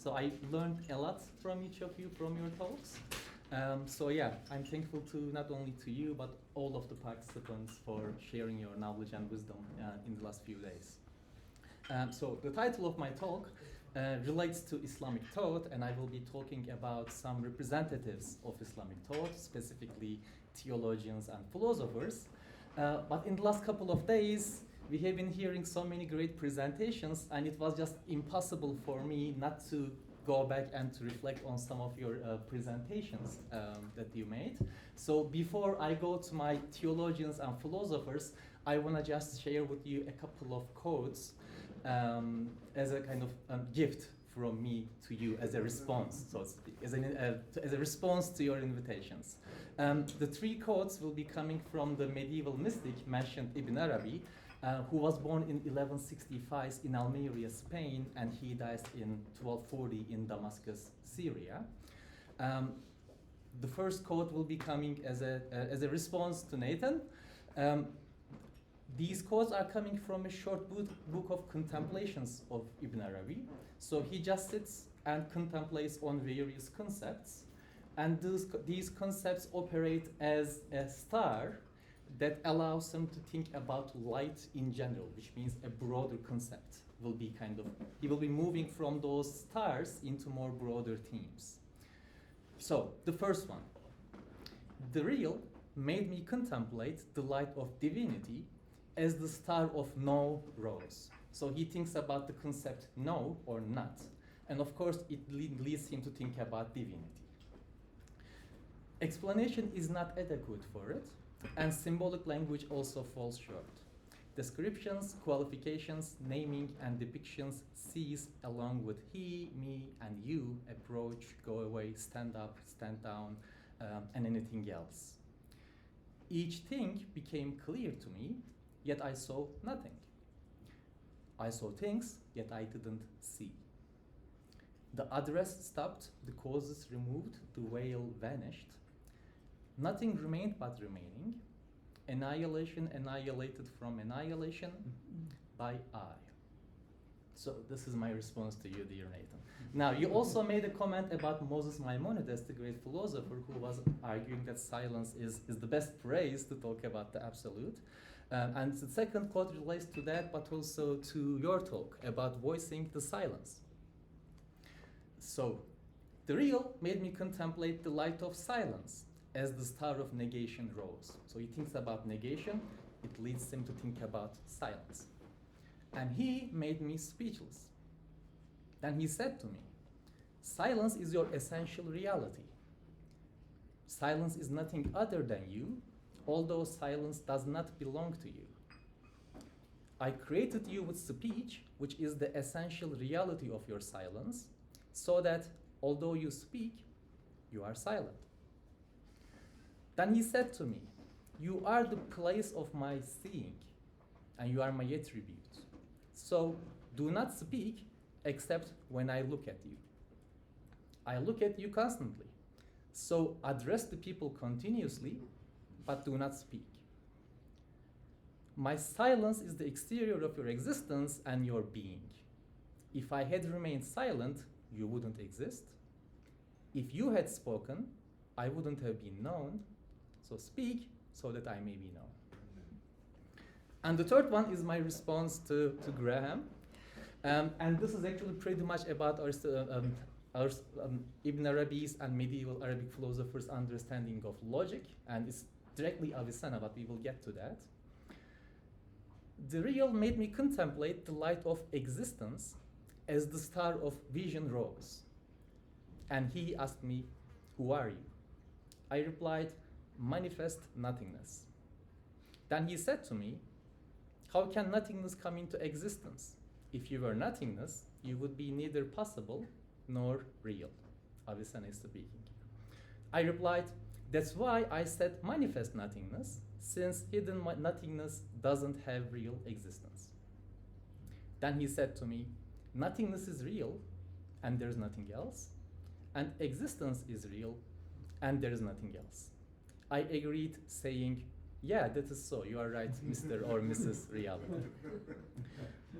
So I learned a lot from each of you, from your talks. So yeah, I'm thankful to not only to you, but all of the participants for sharing your knowledge and wisdom in the last few days. So the title of my talk relates to Islamic thought, and I will be talking about some representatives of Islamic thought, specifically theologians and philosophers. But in the last couple of days, we have been hearing so many great presentations, and it was just impossible for me not to go back and to reflect on some of your presentations that you made. So before I go to my theologians and philosophers, I want to just share with you a couple of quotes as a kind of gift from me to you as a response, so to speak, as a response to your invitations. The three quotes will be coming from the medieval mystic mentioned Ibn Arabi, who was born in 1165 in Almeria, Spain, and he dies in 1240 in Damascus, Syria. The first quote will be coming as a response to Nathan. These quotes are coming from a short book of contemplations of Ibn Arabi. So he just sits and contemplates on various concepts, and these concepts operate as a star that allows him to think about light in general, which means a broader concept will be he will be moving from those stars into more broader themes. So the first one, the real made me contemplate the light of divinity as the star of no rose. So he thinks about the concept no or not, and of course it leads him to think about divinity. Explanation is not adequate for it, and symbolic language also falls short. Descriptions, qualifications, naming, and depictions cease along with he, me, and you, approach, go away, stand up, stand down, and anything else. Each thing became clear to me, yet I saw nothing. I saw things, yet I didn't see. The address stopped, the causes removed, the veil vanished. Nothing remained but remaining. Annihilation annihilated from annihilation by I. So this is my response to you, dear Nathan. Now, you also made a comment about Moses Maimonides, the great philosopher, who was arguing that silence is the best praise to talk about the absolute. And the second quote relates to that, but also to your talk about voicing the silence. So, the real made me contemplate the light of silence as the star of negation rose. So he thinks about negation, it leads him to think about silence. And he made me speechless. Then he said to me, silence is your essential reality. Silence is nothing other than you, although silence does not belong to you. I created you with speech, which is the essential reality of your silence, so that although you speak, you are silent. Then he said to me, you are the place of my seeing, and you are my attribute. So do not speak except when I look at you. I look at you constantly. So address the people continuously, but do not speak. My silence is the exterior of your existence and your being. If I had remained silent, you wouldn't exist. If you had spoken, I wouldn't have been known. So speak so that I may be known. And the third one is my response to Graham. And this is actually pretty much about our Ibn Arabi's and medieval Arabic philosophers' understanding of logic. And it's directly Avicenna, but we will get to that. The real made me contemplate the light of existence as the star of vision rose. And he asked me, who are you? I replied, manifest nothingness. Then he said to me, how can nothingness come into existence? If you were nothingness, you would be neither possible nor real. Avicenna is speaking. I replied, that's why I said manifest nothingness, since hidden nothingness doesn't have real existence. Then he said to me, nothingness is real, and there's nothing else, and existence is real, and there is nothing else. I agreed, saying, yeah, that is so, you are right, Mr. or Mrs. Reality.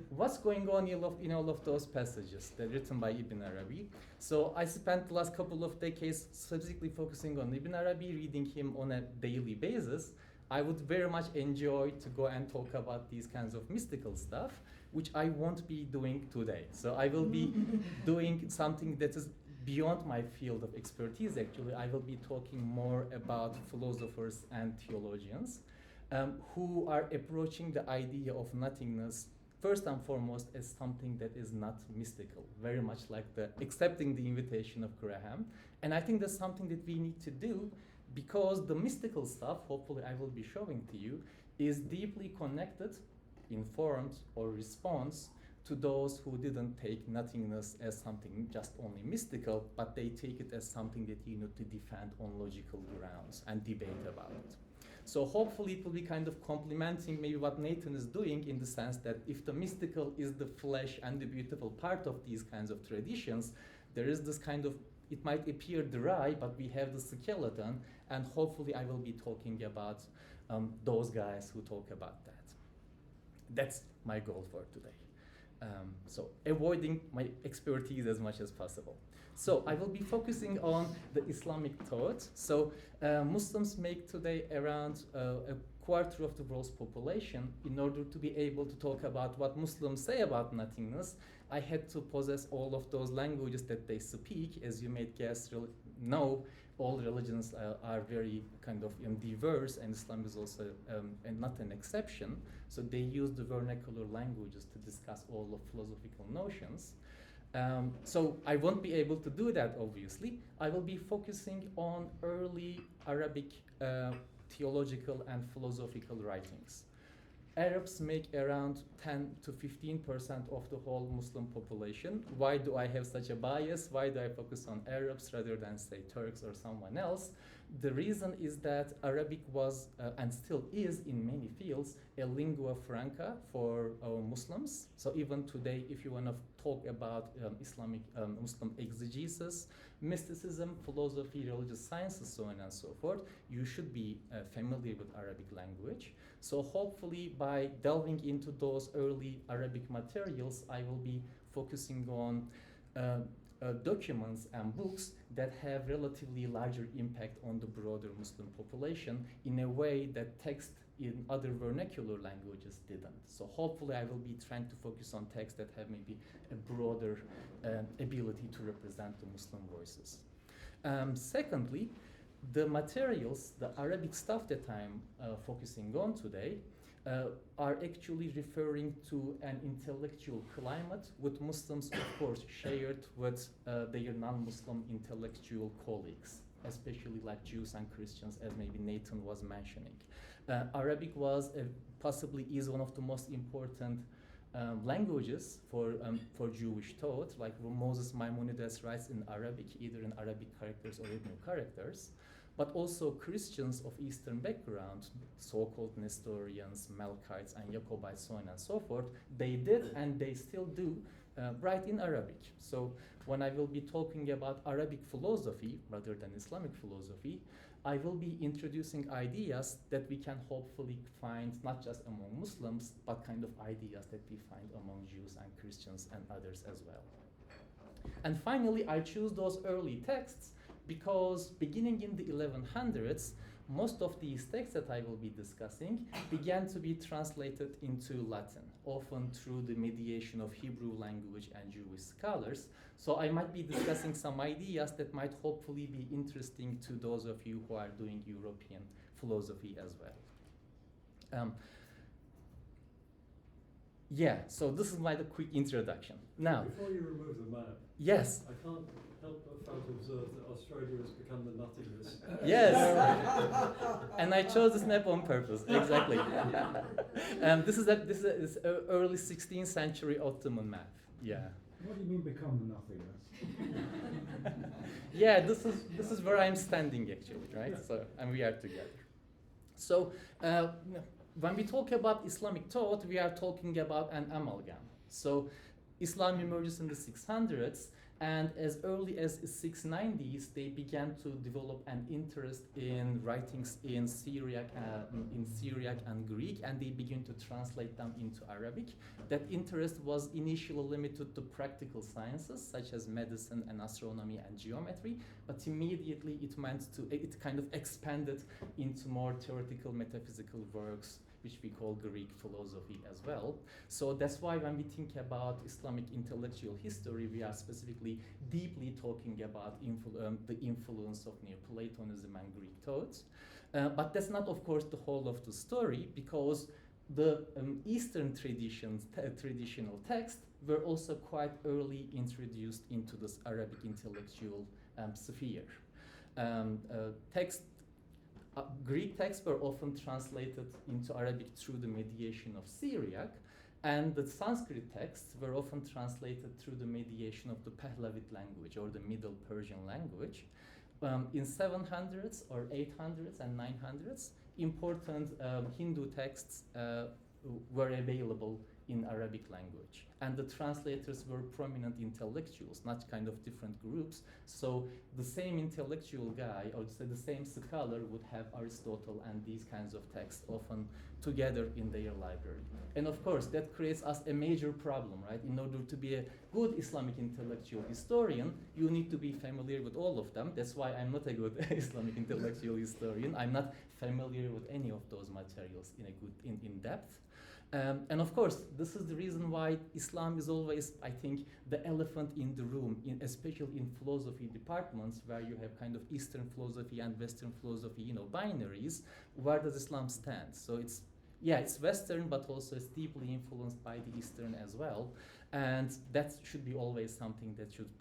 What's going on in all of those passages that are written by Ibn Arabi? So I spent the last couple of decades specifically focusing on Ibn Arabi, reading him on a daily basis. I would very much enjoy to go and talk about these kinds of mystical stuff, which I won't be doing today. So I will be doing something that is beyond my field of expertise, actually. I will be talking more about philosophers and theologians who are approaching the idea of nothingness first and foremost as something that is not mystical, very much like the accepting the invitation of Graham. And I think that's something that we need to do, because the mystical stuff, hopefully I will be showing to you, is deeply connected, informed, or response to those who didn't take nothingness as something just only mystical, but they take it as something that you need to defend on logical grounds and debate about it. So hopefully it will be kind of complementing maybe what Nathan is doing, in the sense that if the mystical is the flesh and the beautiful part of these kinds of traditions, there is this kind of, it might appear dry, but we have the skeleton, and hopefully I will be talking about those guys who talk about that. That's my goal for today. So avoiding my expertise as much as possible. So I will be focusing on the Islamic thought. So Muslims make today around a quarter of the world's population. In order to be able to talk about what Muslims say about nothingness, I had to possess all of those languages that they speak. As you may guess, know, all religions are very kind of diverse, and Islam is also and not an exception. So they use the vernacular languages to discuss all of philosophical notions. So I won't be able to do that, obviously. I will be focusing on early Arabic theological and philosophical writings. Arabs make around 10 to 15% of the whole Muslim population. Why do I have such a bias? Why do I focus on Arabs rather than, say, Turks or someone else? The reason is that Arabic was, and still is in many fields, a lingua franca for Muslims. So even today, if you want to talk about Islamic Muslim exegesis, mysticism, philosophy, religious sciences, so on and so forth, you should be familiar with Arabic language. So hopefully by delving into those early Arabic materials, I will be focusing on documents and books that have relatively larger impact on the broader Muslim population in a way that text in other vernacular languages didn't. So hopefully I will be trying to focus on texts that have maybe a broader ability to represent the Muslim voices. Secondly, the materials, the Arabic stuff that I'm focusing on today, are actually referring to an intellectual climate with Muslims, of course, shared with their non-Muslim intellectual colleagues, especially like Jews and Christians, as maybe Nathan was mentioning. Arabic was possibly is one of the most important languages for Jewish thought, like Moses Maimonides writes in Arabic, either in Arabic characters or Hebrew characters. But also Christians of Eastern background, so-called Nestorians, Melkites, and Jacobites, so on and so forth, they did and they still do write in Arabic. So when I will be talking about Arabic philosophy rather than Islamic philosophy, I will be introducing ideas that we can hopefully find not just among Muslims, but kind of ideas that we find among Jews and Christians and others as well. And finally, I choose those early texts because beginning in the 1100s, most of these texts that I will be discussing began to be translated into Latin, often through the mediation of Hebrew language and Jewish scholars. So I might be discussing some ideas that might hopefully be interesting to those of you who are doing European philosophy as well. Yeah, so this is my quick introduction. Now, before you remove the map, yes. I can't help but fail to observe that Australia has become the nothingness. Yes, and I chose this map on purpose. Exactly. This is this early 16th century Ottoman map. Yeah. What do you mean become the nothingness? Yeah, this is where I'm standing actually, right? Yeah. So and we are together. So when we talk about Islamic thought, we are talking about an amalgam. So Islam emerges in the 600s, And as early as 690s, they began to develop an interest in writings in Syriac and Greek, and they began to translate them into Arabic. That interest was initially limited to practical sciences, such as medicine and astronomy and geometry, but immediately it kind of expanded into more theoretical metaphysical works, which we call Greek philosophy as well. So that's why when we think about Islamic intellectual history, we are specifically deeply talking about the influence of Neoplatonism and Greek thought. But that's not, of course, the whole of the story, because the Eastern traditional texts were also quite early introduced into this Arabic intellectual sphere. Greek texts were often translated into Arabic through the mediation of Syriac, and the Sanskrit texts were often translated through the mediation of the Pahlavit language, or the Middle Persian language. In 700s or 800s and 900s, important Hindu texts were available in Arabic language. And the translators were prominent intellectuals, not kind of different groups. So the same intellectual guy, or the same scholar, would have Aristotle and these kinds of texts often together in their library. And of course, that creates us a major problem, right? In order to be a good Islamic intellectual historian, you need to be familiar with all of them. That's why I'm not a good Islamic intellectual historian. I'm not familiar with any of those materials in depth. And of course, this is the reason why Islam is always, I think, the elephant in the room, especially in philosophy departments, where you have kind of Eastern philosophy and Western philosophy, binaries. Where does Islam stand? So it's Western, but also it's deeply influenced by the Eastern as well. And that should be always something that should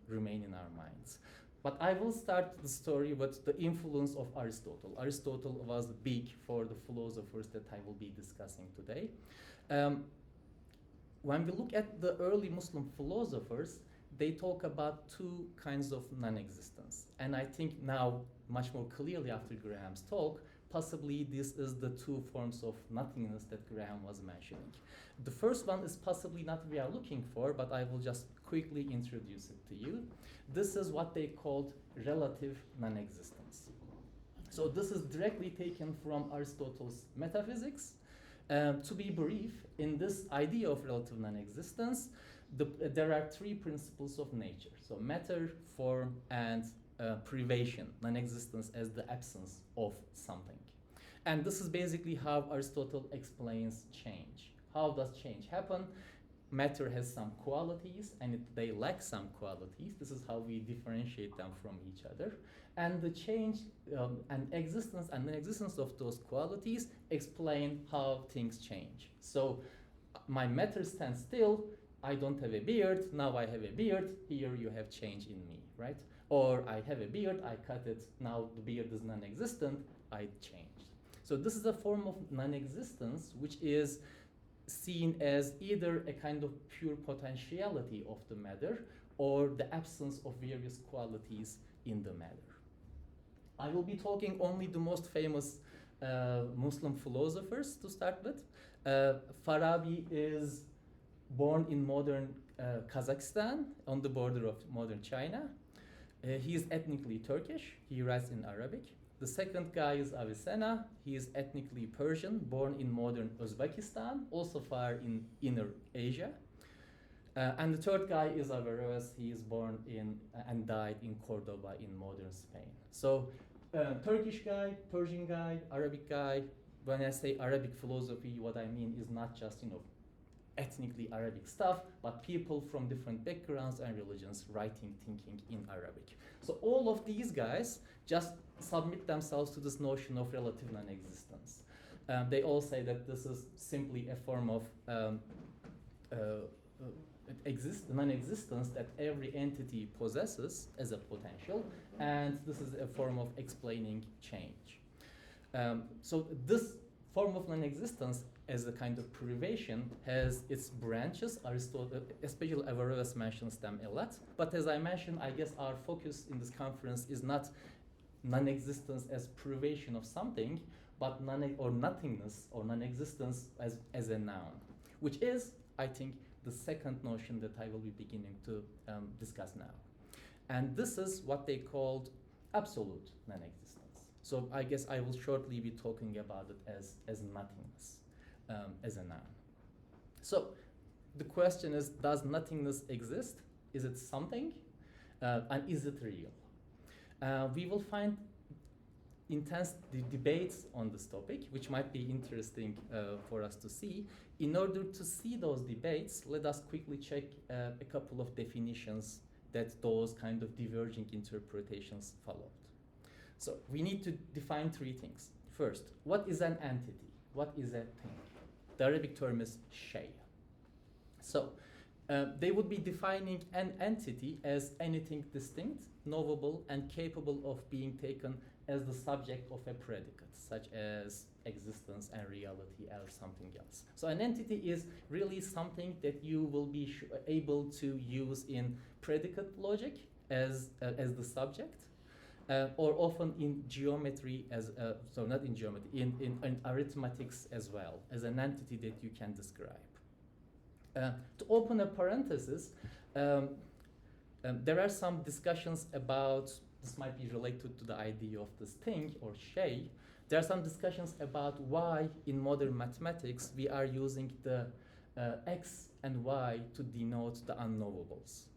remain in our minds. But I will start the story with the influence of Aristotle. Aristotle was big for the philosophers that I will be discussing today. When we look at the early Muslim philosophers, they talk about two kinds of non-existence. And I think now, much more clearly after Graham's talk, possibly this is the two forms of nothingness that Graham was mentioning. The first one is possibly not what we are looking for, but I will just quickly introduce it to you. This is what they called relative non-existence. So this is directly taken from Aristotle's Metaphysics. To be brief, in this idea of relative non-existence, there are three principles of nature. So matter, form, and privation, non-existence as the absence of something. And this is basically how Aristotle explains change. How does change happen? Matter has some qualities, and they lack some qualities. This is how we differentiate them from each other. And the change and existence and the existence of those qualities explain how things change. So my matter stands still, I don't have a beard, now I have a beard, here you have change in me, right? Or I have a beard, I cut it, now the beard is non-existent, I changed. So this is a form of non-existence which is seen as either a kind of pure potentiality of the matter or the absence of various qualities in the matter. I will be talking only the most famous Muslim philosophers to start with. Farabi is born in modern Kazakhstan on the border of modern China. He is ethnically Turkish. He writes in Arabic. The second guy is Avicenna. He is ethnically Persian, born in modern Uzbekistan, also far in Inner Asia. And the third guy is Averroes. He is born in and died in Cordoba in modern Spain. So Turkish guy, Persian guy, Arabic guy. When I say Arabic philosophy, what I mean is not just, ethnically Arabic stuff, but people from different backgrounds and religions writing, thinking in Arabic. So all of these guys just submit themselves to this notion of relative non-existence. They all say that this is simply a form of non-existence that every entity possesses as a potential, and this is a form of explaining change. So this form of non-existence as a kind of privation has its branches. Aristotle, especially Averroes, mentions them a lot. But as I mentioned, I guess our focus in this conference is not non-existence as privation of something, but nothingness or non-existence as a noun, which is, I think, the second notion that I will be beginning to discuss now. And this is what they called absolute non-existence. So I guess I will shortly be talking about it as nothingness, as a noun. So the question is, does nothingness exist? Is it something? And is it real? We will find intense debates on this topic, which might be interesting for us to see. In order to see those debates, let us quickly check a couple of definitions that those kind of diverging interpretations followed. So we need to define three things. First, what is an entity? What is a thing? The Arabic term is shay. So they would be defining an entity as anything distinct, knowable, and capable of being taken as the subject of a predicate, such as existence and reality or something else. So an entity is really something that you will be able to use in predicate logic as the subject, or often in geometry so not in geometry, in arithmetics as well, as an entity that you can describe. To open a parenthesis, there are some discussions about, this might be related to the idea of this thing or shay. There are some discussions about why in modern mathematics we are using the x and y to denote the unknowables.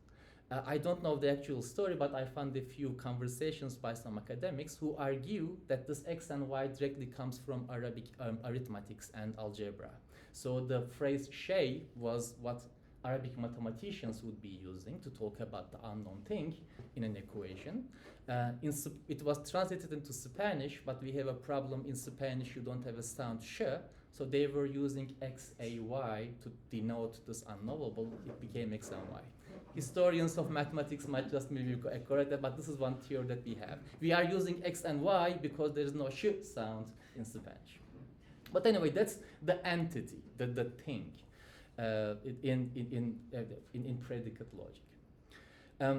I don't know the actual story, but I found a few conversations by some academics who argue that this x and y directly comes from Arabic arithmetics and algebra. So the phrase shay was what Arabic mathematicians would be using to talk about the unknown thing in an equation. It was translated into Spanish, but we have a problem in Spanish. You don't have a sound sh, so they were using x, a, y to denote this unknowable. It became x and y. Historians of mathematics might just maybe correct that, but this is one theory that we have. We are using x and y because there is no sh sound in Spanish. But anyway, that's the entity, the thing. In predicate logic.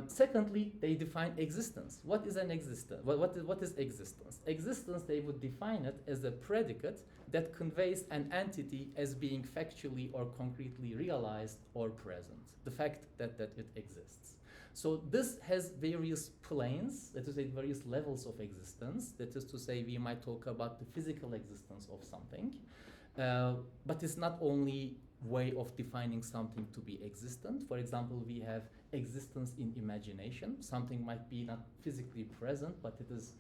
Secondly, they define existence. What is an existence? What is existence? Existence, they would define it as a predicate that conveys an entity as being factually or concretely realized or present. The fact that it exists. So this has various planes, that is to say various levels of existence. That is to say we might talk about the physical existence of something, but it's not only way of defining something to be existent. For example, we have existence in imagination. Something might be not physically present, but it is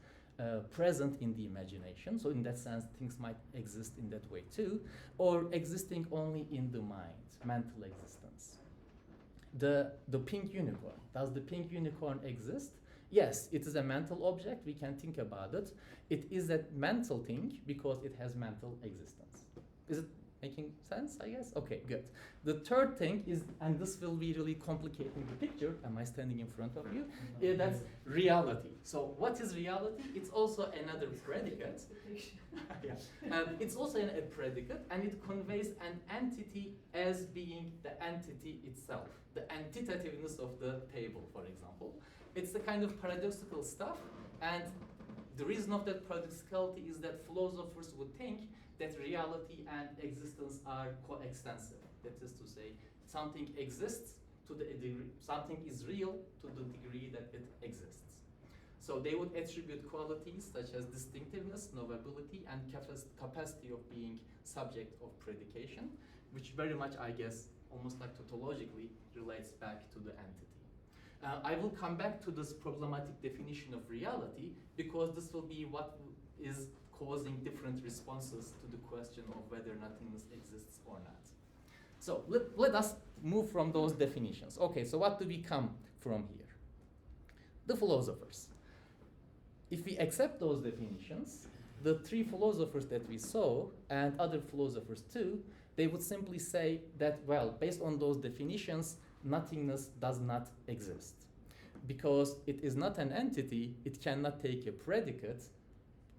present in the imagination. So in that sense, things might exist in that way too, or existing only in the mind, mental existence. The pink unicorn. Does the pink unicorn exist? Yes, it is a mental object. We can think about it. It is a mental thing because it has mental existence. Is it making sense, I guess? Okay, good. The third thing is, and this will be really complicating the picture. Am I standing in front of you? That's reality. So what is reality? It's also another predicate. Yeah. It's also a predicate, and it conveys an entity as being the entity itself, the entitativeness of the table, for example. It's the kind of paradoxical stuff, and the reason of that paradoxicality is that philosophers would think that reality and existence are coextensive. That is to say, something exists to the degree, something is real to the degree that it exists. So they would attribute qualities such as distinctiveness, knowability, and capacity of being subject of predication, which very much, I guess, almost like tautologically relates back to the entity. I will come back to this problematic definition of reality because this will be what is causing different responses to the question of whether nothingness exists or not. So let us move from those definitions. Okay, so what do we come from here? The philosophers. If we accept those definitions, the three philosophers that we saw, and other philosophers too, they would simply say that, well, based on those definitions, nothingness does not exist. Because it is not an entity, it cannot take a predicate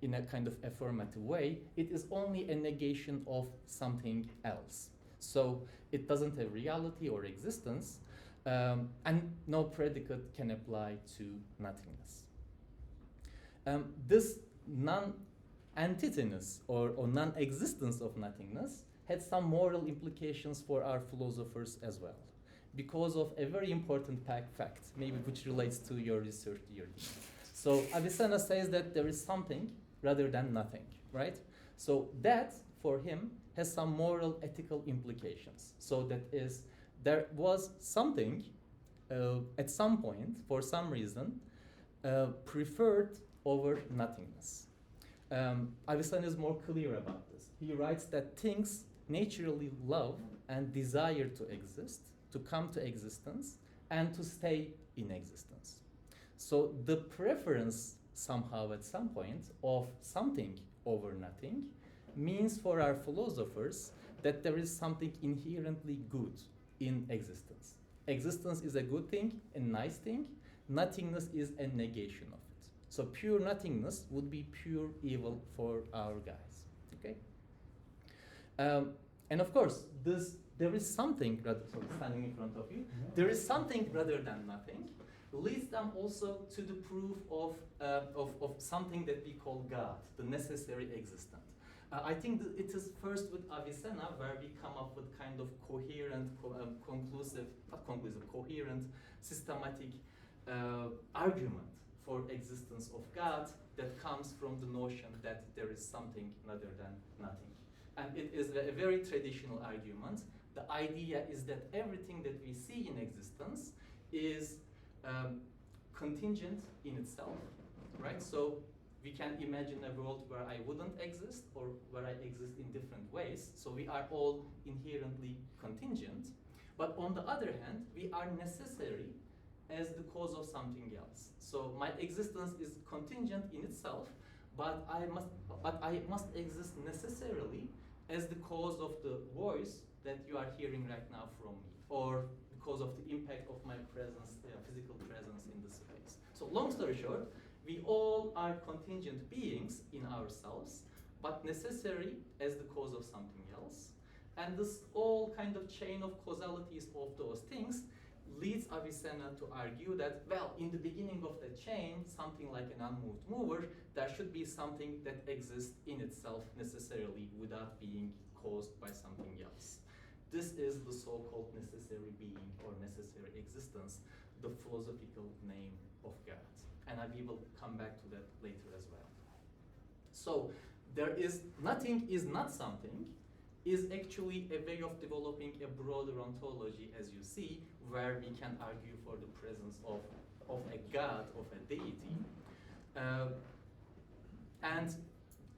in a kind of affirmative way. It is only a negation of something else. So it doesn't have reality or existence, and no predicate can apply to nothingness. This non-entityness or non-existence of nothingness had some moral implications for our philosophers as well, because of a very important fact, maybe which relates to your research, dear Dean. So Avicenna says that there is something rather than nothing, right? So that, for him, has some moral, ethical implications. So that is, there was something at some point, for some reason, preferred over nothingness. Avicenna is more clear about this. He writes that things naturally love and desire to exist, to come to existence, and to stay in existence. So the preference somehow at some point of something over nothing means for our philosophers that there is something inherently good in existence. Existence is a good thing, a nice thing. Nothingness is a negation of it. So pure nothingness would be pure evil for our guys. Okay. And of course, there is something standing in front of you. There is something rather than nothing. Leads them also to the proof of something that we call God, the necessary existent. I think that it is first with Avicenna where we come up with kind of coherent, coherent, systematic argument for existence of God that comes from the notion that there is something rather than nothing. And it is a very traditional argument. The idea is that everything that we see in existence is contingent in itself, right? So we can imagine a world where I wouldn't exist or where I exist in different ways. So we are all inherently contingent. But on the other hand, we are necessary as the cause of something else. So my existence is contingent in itself, but I must exist necessarily as the cause of the voice that you are hearing right now from me, or because of the impact of my presence, physical presence in the space. So long story short, we all are contingent beings in ourselves, but necessary as the cause of something else. And this all kind of chain of causalities of those things leads Avicenna to argue that, well, in the beginning of the chain, something like an unmoved mover, there should be something that exists in itself necessarily without being caused by something else. This is the so-called necessary being or necessary existence, the philosophical name of God. And we will come back to that later as well. So there is nothing is not something is actually a way of developing a broader ontology, as you see, where we can argue for the presence of a God, of a deity. And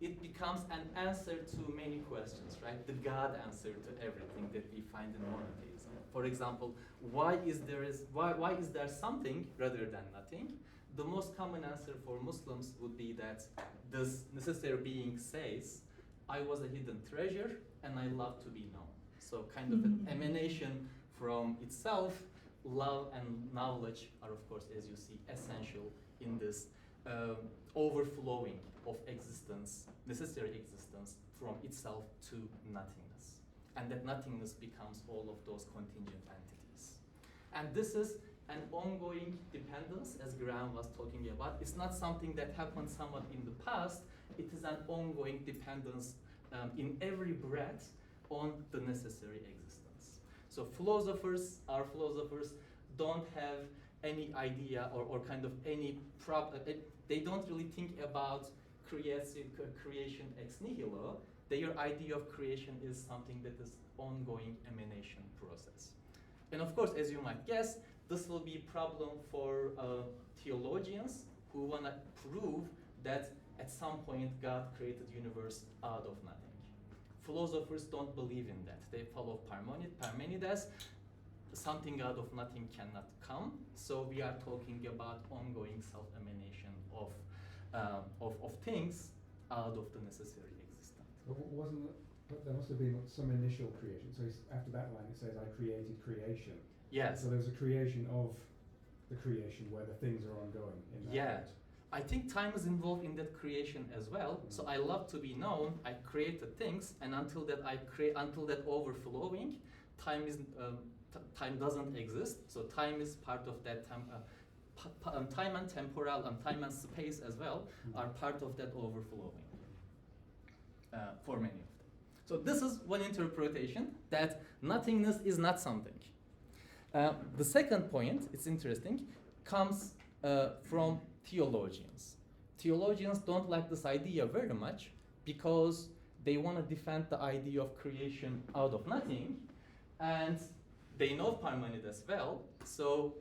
it becomes an answer to many questions, right? The God answer to everything that we find in monotheism. For example, why is there something rather than nothing? The most common answer for Muslims would be that this necessary being says, I was a hidden treasure and I love to be known. So kind of an emanation from itself. Love and knowledge are, of course, as you see, essential in this overflowing of existence, necessary existence, from itself to nothingness. And that nothingness becomes all of those contingent entities. And this is an ongoing dependence, as Graham was talking about. It's not something that happened somewhat in the past. It is an ongoing dependence in every breath on the necessary existence. So our philosophers don't have any idea or kind of any problem. They don't really think about creation ex nihilo. Their idea of creation is something that is ongoing emanation process. And of course, as you might guess, this will be a problem for theologians who want to prove that at some point God created the universe out of nothing. Philosophers don't believe in that. They follow Parmenides. Something out of nothing cannot come. So we are talking about ongoing self-emanation of things out of the necessary existence. But there must have been some initial creation. So after that line it says, I created creation. Yes. So there's a creation of the creation where the things are ongoing. In that Yeah. point. I think time is involved in that creation as well. So I love to be known. I created things, and until that overflowing, time is time doesn't exist. So time is part of that time. Time and temporal and time and space as well are part of that overflowing for many of them. So this is one interpretation, that nothingness is not something. The second point, it's interesting, comes from theologians. Theologians don't like this idea very much because they want to defend the idea of creation out of nothing, and they know Parmenides well, so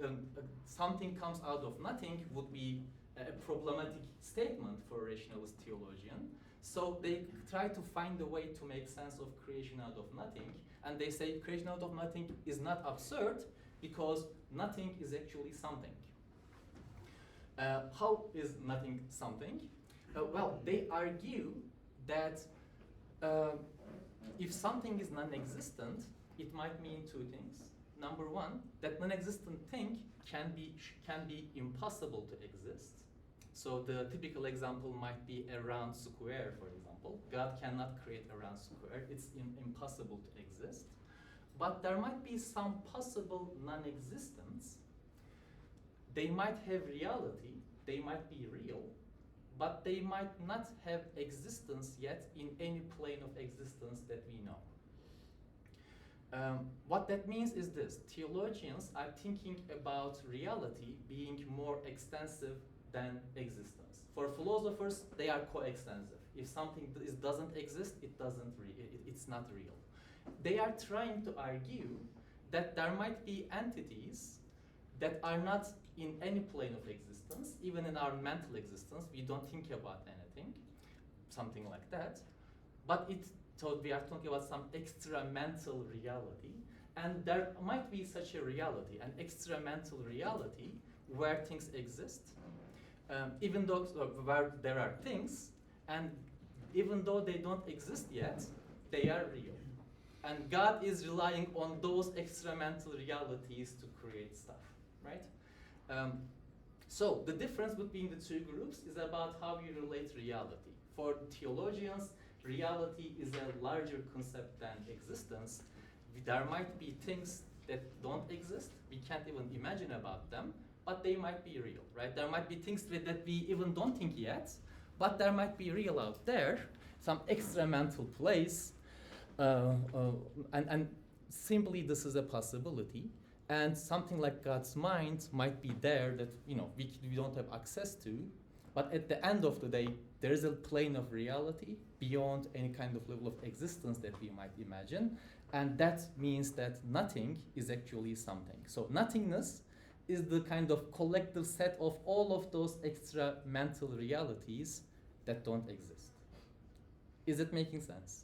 something comes out of nothing would be a problematic statement for a rationalist theologian. So they try to find a way to make sense of creation out of nothing, and they say creation out of nothing is not absurd because nothing is actually something. How is nothing something? Well, they argue that if something is non-existent, it might mean two things. Number one, that non-existent thing can be impossible to exist. So the typical example might be a round square, for example. God cannot create a round square. It's impossible to exist. But there might be some possible non-existence. They might have reality, they might be real, but they might not have existence yet in any plane of existence that we know. What that means is this: theologians are thinking about reality being more extensive than existence. For philosophers, they are coextensive. If something doesn't exist, it's not real. They are trying to argue that there might be entities that are not in any plane of existence. Even in our mental existence, we don't think about anything, something like that. But so we are talking about some extra-mental reality, and there might be such a reality, an extra-mental reality where things exist, even though where there are things, and even though they don't exist yet, they are real. And God is relying on those extra-mental realities to create stuff, right? So the difference between the two groups is about how you relate reality. For theologians, reality is a larger concept than existence. There might be things that don't exist, we can't even imagine about them, but they might be real, right? There might be things that we even don't think yet, but there might be real out there, some extra mental place, and simply this is a possibility. And something like God's mind might be there that we don't have access to, but at the end of the day, there is a plane of reality beyond any kind of level of existence that we might imagine, and that means that nothing is actually something. So nothingness is the kind of collective set of all of those extra mental realities that don't exist. Is it making sense?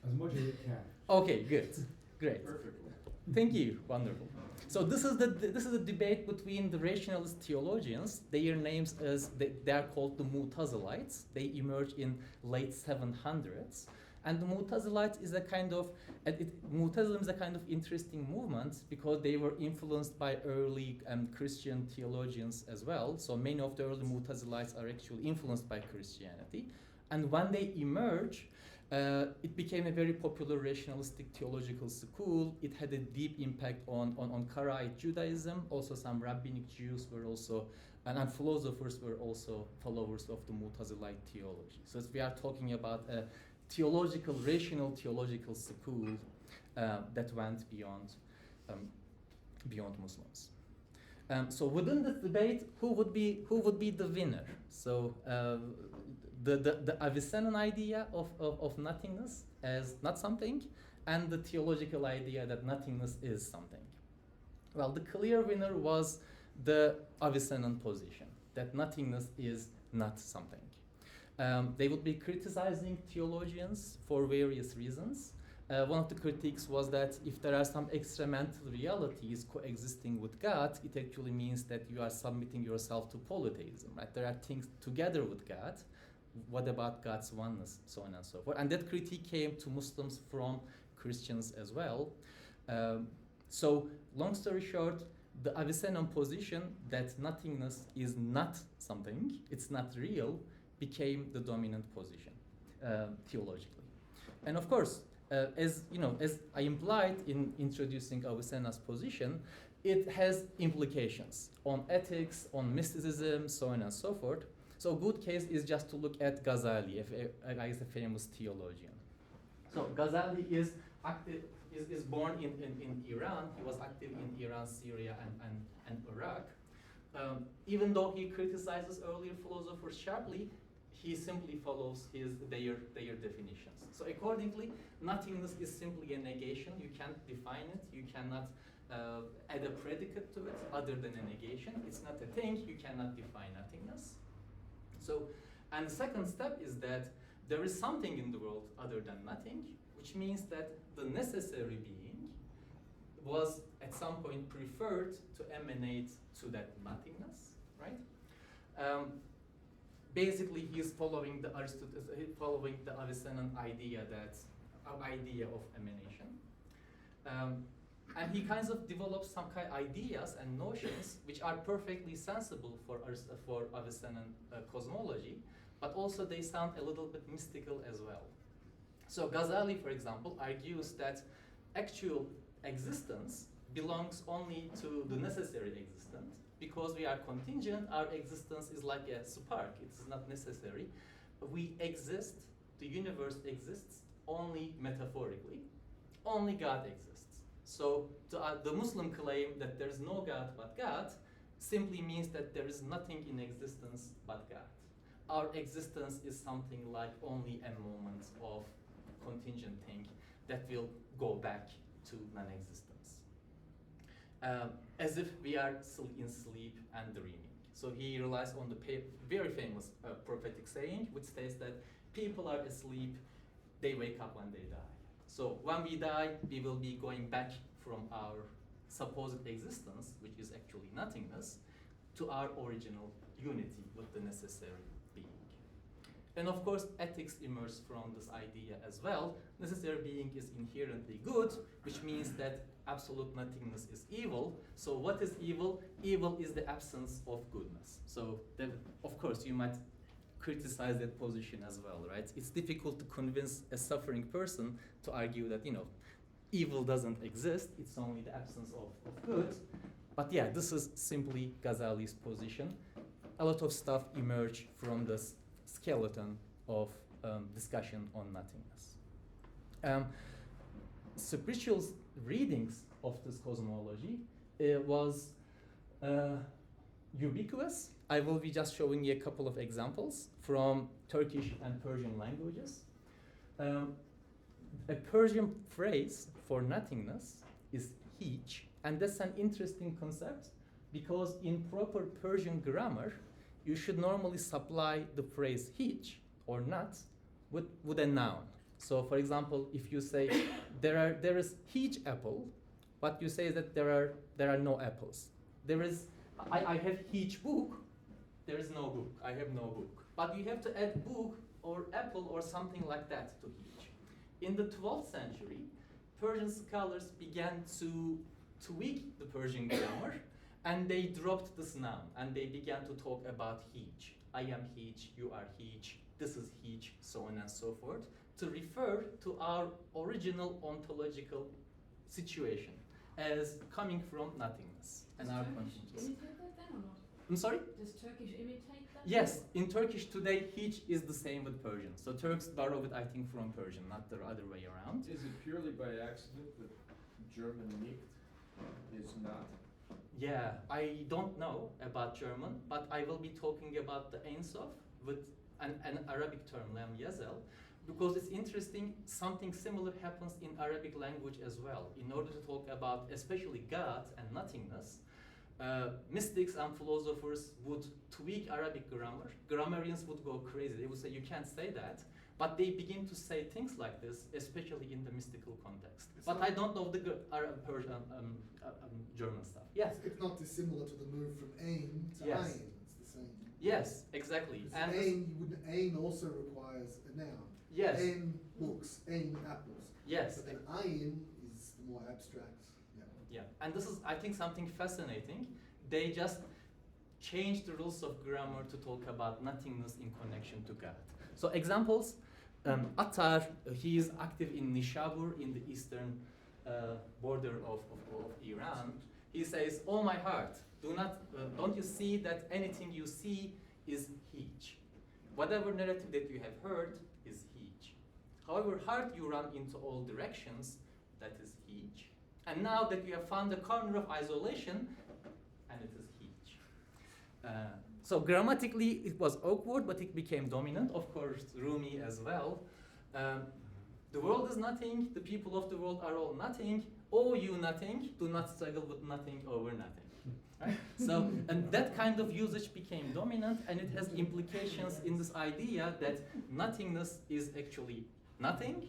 As much as it can. Okay, good, great. Perfectly. Thank you, wonderful. So this is the debate between the rationalist theologians. Their names they are called the Mu'tazilites. They emerged in late 700s, and the Mu'tazilites is a kind of Mu'tazilism is a kind of interesting movement because they were influenced by early Christian theologians as well. So many of the early Mu'tazilites are actually influenced by Christianity, and when they emerge, it became a very popular rationalistic theological school. It had a deep impact on Karaite Judaism. Also, some rabbinic Jews were also, and philosophers were also followers of the Mu'tazilite theology. So we are talking about a rational theological school that went beyond Muslims. So within this debate, who would be the winner? So the Avicennan idea of nothingness as not something, and the theological idea that nothingness is something. Well, the clear winner was the Avicennan position, that nothingness is not something. They would be criticizing theologians for various reasons. One of the critiques was that if there are some extra mental realities coexisting with God, it actually means that you are submitting yourself to polytheism, right? There are things together with God. What about God's oneness, so on and so forth? And that critique came to Muslims from Christians as well. So, long story short, the Avicennan position that nothingness is not something, it's not real, became the dominant position theologically. And of course, as I implied in introducing Avicennan's position, it has implications on ethics, on mysticism, so on and so forth. So a good case is just to look at Ghazali, a famous theologian. So Ghazali is active, is born in Iran. He was active in Iran, Syria, and Iraq. Even though he criticizes earlier philosophers sharply, he simply follows their definitions. So accordingly, nothingness is simply a negation. You can't define it. You cannot add a predicate to it other than a negation. It's not a thing. You cannot define nothingness. So, and the second step is that there is something in the world other than nothing, which means that the necessary being was at some point preferred to emanate to that nothingness, right? Basically, he's following the Avicennan idea of emanation, and he kind of develops some kind of ideas and notions which are perfectly sensible for Avicennan cosmology, but also they sound a little bit mystical as well. So Ghazali, for example, argues that actual existence belongs only to the necessary existent. Because we are contingent, our existence is like a spark. It is not necessary. We exist, the universe exists only metaphorically. Only God exists. So the Muslim claim that there is no God but God simply means that there is nothing in existence but God. Our existence is something like only a moment of contingent thing that will go back to non-existence. As if we are in sleep and dreaming. So he relies on the very famous prophetic saying, which states that people are asleep, they wake up when they die. So when we die, we will be going back from our supposed existence, which is actually nothingness, to our original unity with the necessary being. And of course, ethics emerge from this idea as well. Necessary being is inherently good, which means that absolute nothingness is evil. So what is evil? Evil is the absence of goodness. So of course, you might criticize that position as well, right? It's difficult to convince a suffering person to argue that, evil doesn't exist. It's only the absence of good. But yeah, this is simply Ghazali's position. A lot of stuff emerged from this skeleton of discussion on nothingness. Spiritual readings of this cosmology was ubiquitous. I will be just showing you a couple of examples from Turkish and Persian languages. A Persian phrase for nothingness is hiç, and that's an interesting concept because in proper Persian grammar, you should normally supply the phrase hiç or not with a noun. So, for example, if you say there is hiç apple, but you say that there are no apples. I have hiç book. There is no book. I have no book. But you have to add book or apple or something like that to hiç. In the 12th century, Persian scholars began to tweak the Persian grammar, and they dropped this noun, and they began to talk about hiç. I am hiç, you are hiç, this is hiç, so on and so forth, to refer to our original ontological situation as coming from nothingness and our consciousness. Imitate that then or not? I'm sorry? Does Turkish imitate that? Yes, in Turkish today, hiç is the same with Persian. So Turks borrow it, I think, from Persian, not the other way around. Is it purely by accident that German nicht is not? Yeah, I don't know about German, but I will be talking about the Ein Sof with an Arabic term, lam yazel, because it's interesting, something similar happens in Arabic language as well. In order to talk about especially God and nothingness, mystics and philosophers would tweak Arabic grammar. Grammarians would go crazy. They would say, you can't say that. But they begin to say things like this, especially in the mystical context. But I don't know the Persian, German stuff. Yes? It's not dissimilar to the move from ain to Yes. ayn. It's the same. Yes, exactly. And ain also requires a noun. Yes. Ain books, ain apples. Yes. But then ayin is the more abstract. Yeah. Yeah, and this is, I think, something fascinating. They just changed the rules of grammar to talk about nothingness in connection to God. So examples, Attar, he is active in Nishabur in the eastern border of Iran. He says, "Oh my heart, don't you see that anything you see is hiç? Whatever narrative that you have heard is hiç." However hard you run into all directions, that is hij. And now that we have found a corner of isolation, and it is hij. So grammatically it was awkward, but it became dominant. Of course, Rumi as well. The world is nothing, the people of the world are all nothing. Oh, you nothing, do not struggle with nothing over nothing. Right? So, and that kind of usage became dominant, and it has implications in this idea that nothingness is actually nothing,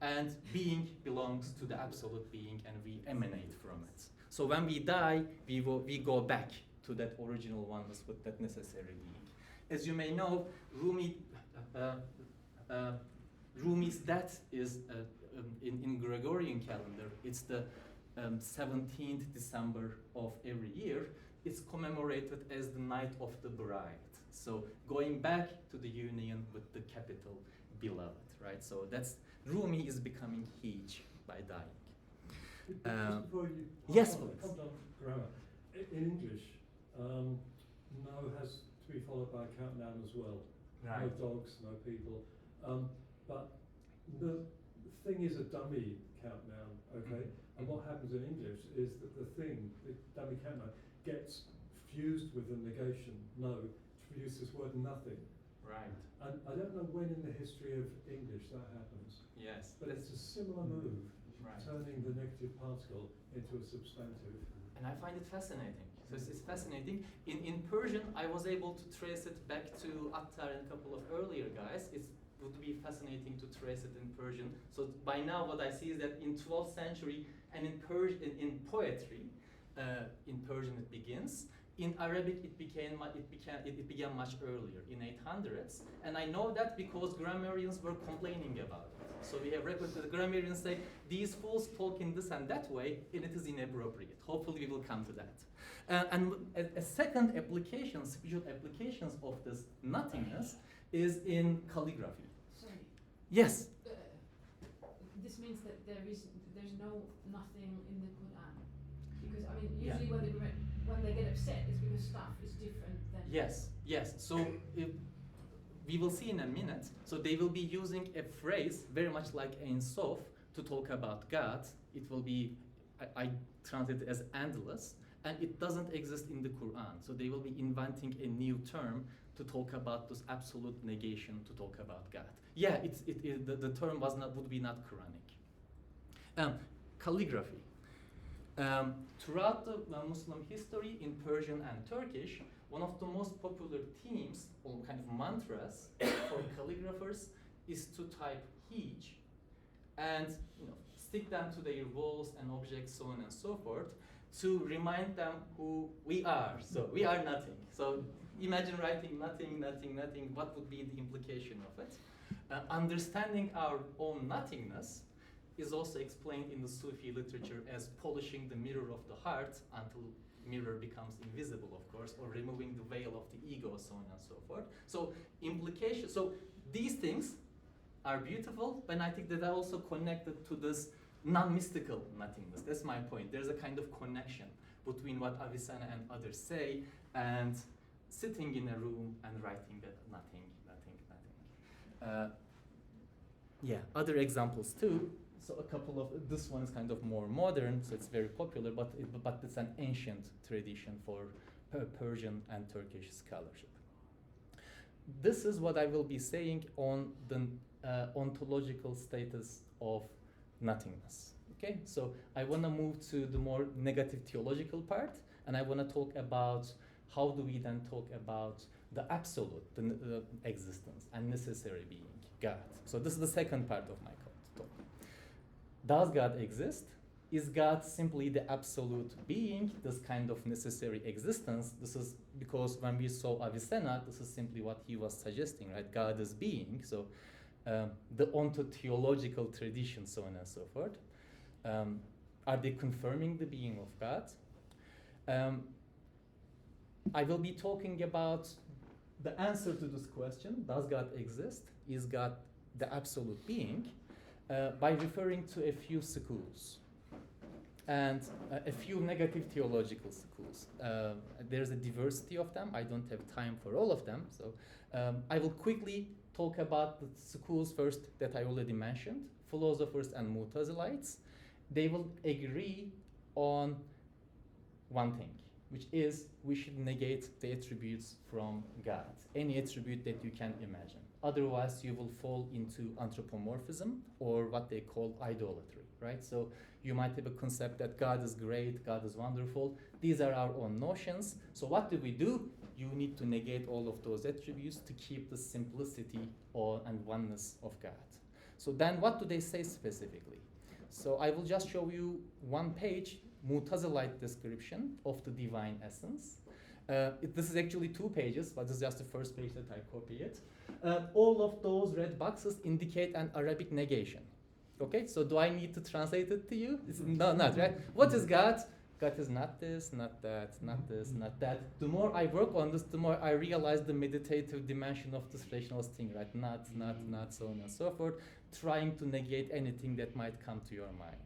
and being belongs to the absolute being, and we emanate from it. So when we die, we go back to that original oneness with that necessary being. As you may know, Rumi's death is in Gregorian calendar. It's the 17th December of every year. It's commemorated as the night of the bride. So going back to the union with the capital beloved, right? So that's Rumi is becoming hij by dying. Just before you Yes, come please. down to grammar. In English, no has to be followed by a countdown as well. No dogs, no people. But the thing is a dummy countdown, okay? And what happens in English is that the dummy countdown, gets fused with the negation, no, to produce this word nothing. Right. And I don't know when in the history of English that happens, Yes. but it's a similar move, Right. turning the negative particle into a substantive. And I find it fascinating. So it's fascinating. In Persian, I was able to trace it back to Attar and a couple of earlier guys. It would be fascinating to trace it in Persian. So by now, what I see is that in 12th century and in poetry, in Persian it begins. In Arabic, it began much earlier, in 800s. And I know that because grammarians were complaining about it. So we have records that the grammarians say, these fools talk in this and that way, and it is inappropriate. Hopefully we will come to that. And a second application, special applications of this nothingness is in calligraphy. Sorry. Yes. This means that there's no nothing in the Quran, because I mean Yeah. usually when they get upset it's because stuff is different than. Yes, yes. So we will see in a minute. So they will be using a phrase very much like Ein Sof to talk about God. It will be, I translate it as endless, and it doesn't exist in the Quran. So they will be inventing a new term to talk about this absolute negation, to talk about God. Yeah, the term would be not Quranic. Calligraphy. Throughout the Muslim history in Persian and Turkish, one of the most popular themes or kind of mantras for calligraphers is to type hij and stick them to their walls and objects, so on and so forth, to remind them who we are. So we are nothing. So imagine writing nothing, nothing, nothing. What would be the implication of it? Understanding our own nothingness is also explained in the Sufi literature as polishing the mirror of the heart until mirror becomes invisible, of course, or removing the veil of the ego, so on and so forth. So implications. So these things are beautiful, but I think that are also connected to this non-mystical nothingness. That's my point. There's a kind of connection between what Avicenna and others say and sitting in a room and writing that nothing, nothing, nothing. Yeah, other examples too. So a couple of, this one is kind of more modern, so it's very popular, but it's an ancient tradition for Persian and Turkish scholarship. This is what I will be saying on the ontological status of nothingness. Okay, so I want to move to the more negative theological part, and I want to talk about how do we then talk about the absolute, the existence and necessary being, God. So this is the second part of my talk. Does God exist? Is God simply the absolute being, this kind of necessary existence? This is because when we saw Avicenna, this is simply what he was suggesting, right? God is being. So the ontotheological tradition, so on and so forth. Are they confirming the being of God? I will be talking about the answer to this question, does God exist? Is God the absolute being? By referring to a few schools and a few negative theological schools. schools. There's a diversity of them. I don't have time for all of them, so I will quickly talk about the schools first that I already mentioned, philosophers and Mu'tazilites. They will agree on one thing, which is we should negate the attributes from God, any attribute that you can imagine. Otherwise, you will fall into anthropomorphism or what they call idolatry, right? So you might have a concept that God is great, God is wonderful. These are our own notions. So what do? You need to negate all of those attributes to keep the simplicity and oneness of God. So then what do they say specifically? So I will just show you one page, Mu'tazilite description of the divine essence. This is actually 2 pages, but this is just the first page that I copied. All of those red boxes indicate an Arabic negation. Okay, so do I need to translate it to you? No, not right. What is God? God is not this, not that, not this, not that. The more I work on this, the more I realize the meditative dimension of this rationalist thing, right? Not, so on and so forth, trying to negate anything that might come to your mind.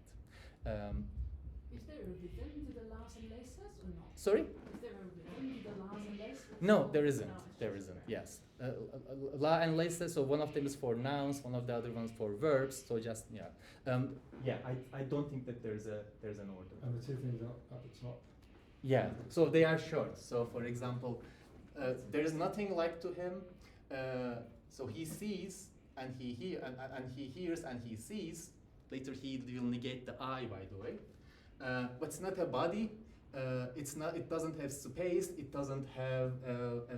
Is there a rhythm to the laws and laces or not? Sorry? Is there a rhythm to the laws and laces? No, there isn't. No, There isn't. Yes, la and laces. So one of them is for nouns, one of the other ones for verbs. So just I don't think that there's an order. And the 2 things up the top. Yeah. So they are short. So for example, there is nothing like to him. So he sees and he hears and he sees. Later he will negate the I, by the way. But it's not a body. It doesn't have space. It doesn't have a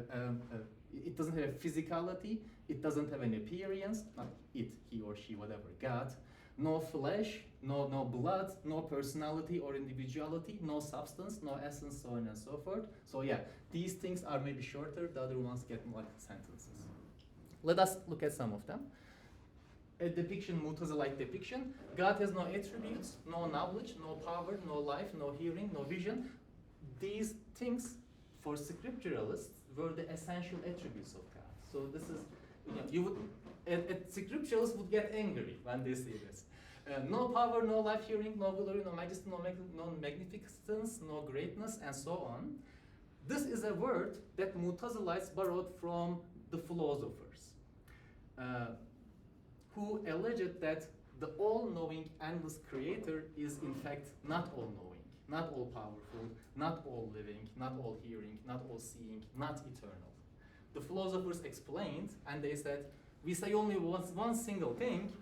physicality. It doesn't have an appearance. Not it, he or she, whatever. God, no flesh, no blood, no personality or individuality, no substance, no essence, so on and so forth. So yeah, these things are maybe shorter. The other ones get like sentences. Let us look at some of them. A depiction, Mu'tazilite depiction. God has no attributes, no knowledge, no power, no life, no hearing, no vision. These things, for scripturalists, were the essential attributes of God. So this is, scripturalists would get angry when they see this. No power, no life, hearing, no glory, no majesty, no magnificence, no greatness, and so on. This is a word that Mu'tazilites borrowed from the philosophers. Who alleged that the all-knowing, endless creator is in fact not all-knowing, not all-powerful, not all-living, not all-hearing, not all-seeing, not eternal. The philosophers explained, and they said, we say only one single thing,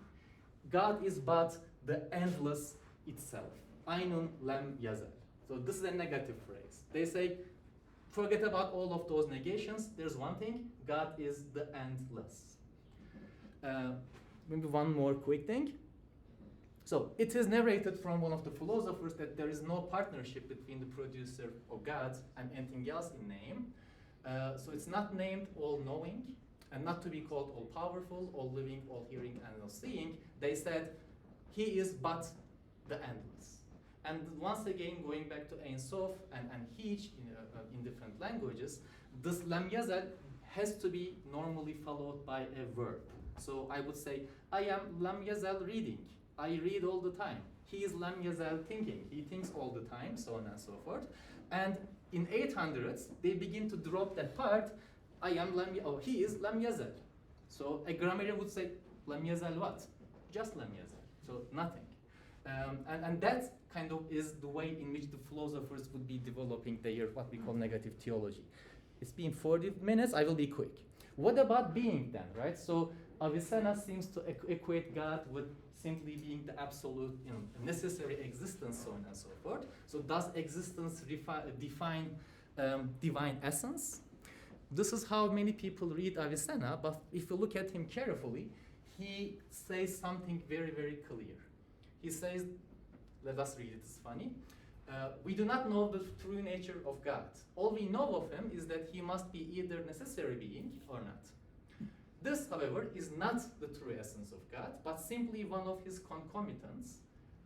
God is but the endless itself. Aynun lam yazal. So this is a negative phrase. They say, forget about all of those negations, there's one thing, God is the endless. Maybe one more quick thing. So it is narrated from one of the philosophers that there is no partnership between the producer of God and anything else in name. So it's not named all-knowing and not to be called all-powerful, all-living, all-hearing, and all-seeing. They said he is but the endless. And once again, going back to Ein Sof and Hij in different languages, this Lam Yazal has to be normally followed by a verb. So I would say, I am Lam Yazal reading. I read all the time. He is Lam Yazal thinking. He thinks all the time, so on and so forth. And in 800s, they begin to drop that part. He is Lam Yazal. So a grammarian would say, Lam Yazal what? Just Lam Yazal. So nothing. And that kind of is the way in which the philosophers would be developing their what we call negative theology. It's been 40 minutes. I will be quick. What about being then, right? So Avicenna seems to equate God with simply being the absolute, necessary existence, so on and so forth. So does existence define divine essence? This is how many people read Avicenna, but if you look at him carefully, he says something very, very clear. He says, let us read it, it's funny. We do not know the true nature of God. All we know of him is that he must be either necessary being or not. This, however, is not the true essence of God, but simply one of his concomitants,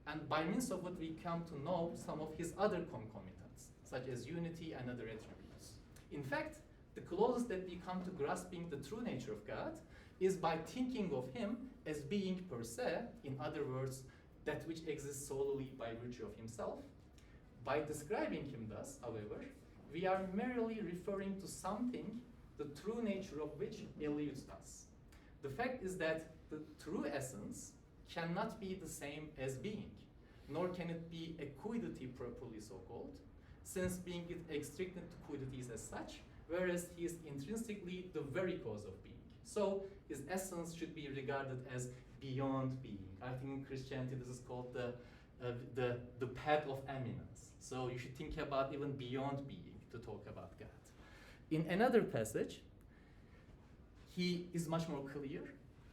and by means of it we come to know some of his other concomitants, such as unity and other attributes. In fact, the closest that we come to grasping the true nature of God is by thinking of him as being per se, in other words, that which exists solely by virtue of himself, By describing him thus, however, we are merely referring to something the true nature of which eludes us. The fact is that the true essence cannot be the same as being, nor can it be a quiddity properly so-called, since being is restricted to quiddities as such, whereas he is intrinsically the very cause of being. So his essence should be regarded as beyond being. I think in Christianity this is called the path of eminence. So you should think about even beyond being to talk about God. In another passage, he is much more clear.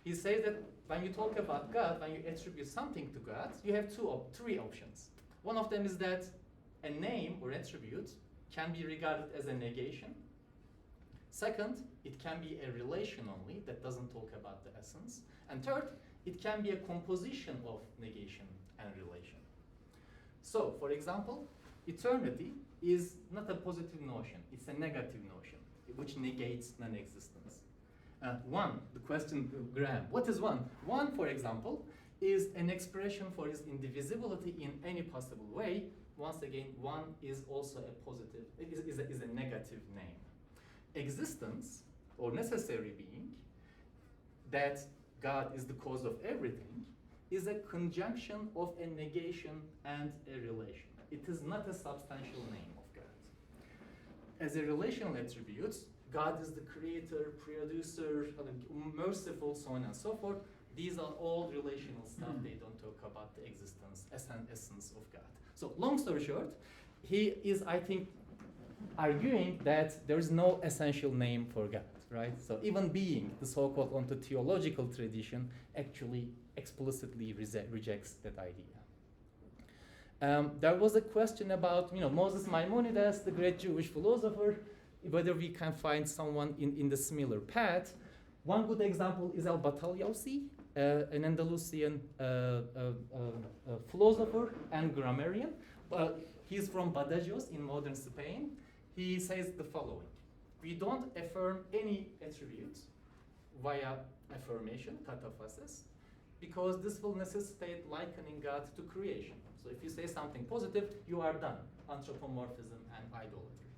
He says that when you talk about God, when you attribute something to God, you have three options. One of them is that a name or attribute can be regarded as a negation. Second, it can be a relation only that doesn't talk about the essence. And third, it can be a composition of negation and relation. So, for example, eternity is not a positive notion, it's a negative notion, which negates non-existence. One, the question, Graham, what is one? One, for example, is an expression for its indivisibility in any possible way. Once again, one is also a positive, is a negative name. Existence, or necessary being, that God is the cause of everything, is a conjunction of a negation and a relation. It is not a substantial name of God. As a relational attribute, God is the creator, producer, merciful, so on and so forth. These are all relational stuff. They don't talk about the existence, essence of God. So long story short, he is, I think, arguing that there is no essential name for God, right? So even being, the so-called ontological tradition, actually explicitly rejects that idea. There was a question about, Moses Maimonides, the great Jewish philosopher, whether we can find someone in the similar path. One good example is Al-Batalyosi, an Andalusian philosopher and grammarian. He's from Badajoz in modern Spain. He says the following: we don't affirm any attributes via affirmation, kataphasis, because this will necessitate likening God to creation. So if you say something positive, you are done, anthropomorphism and idolatry.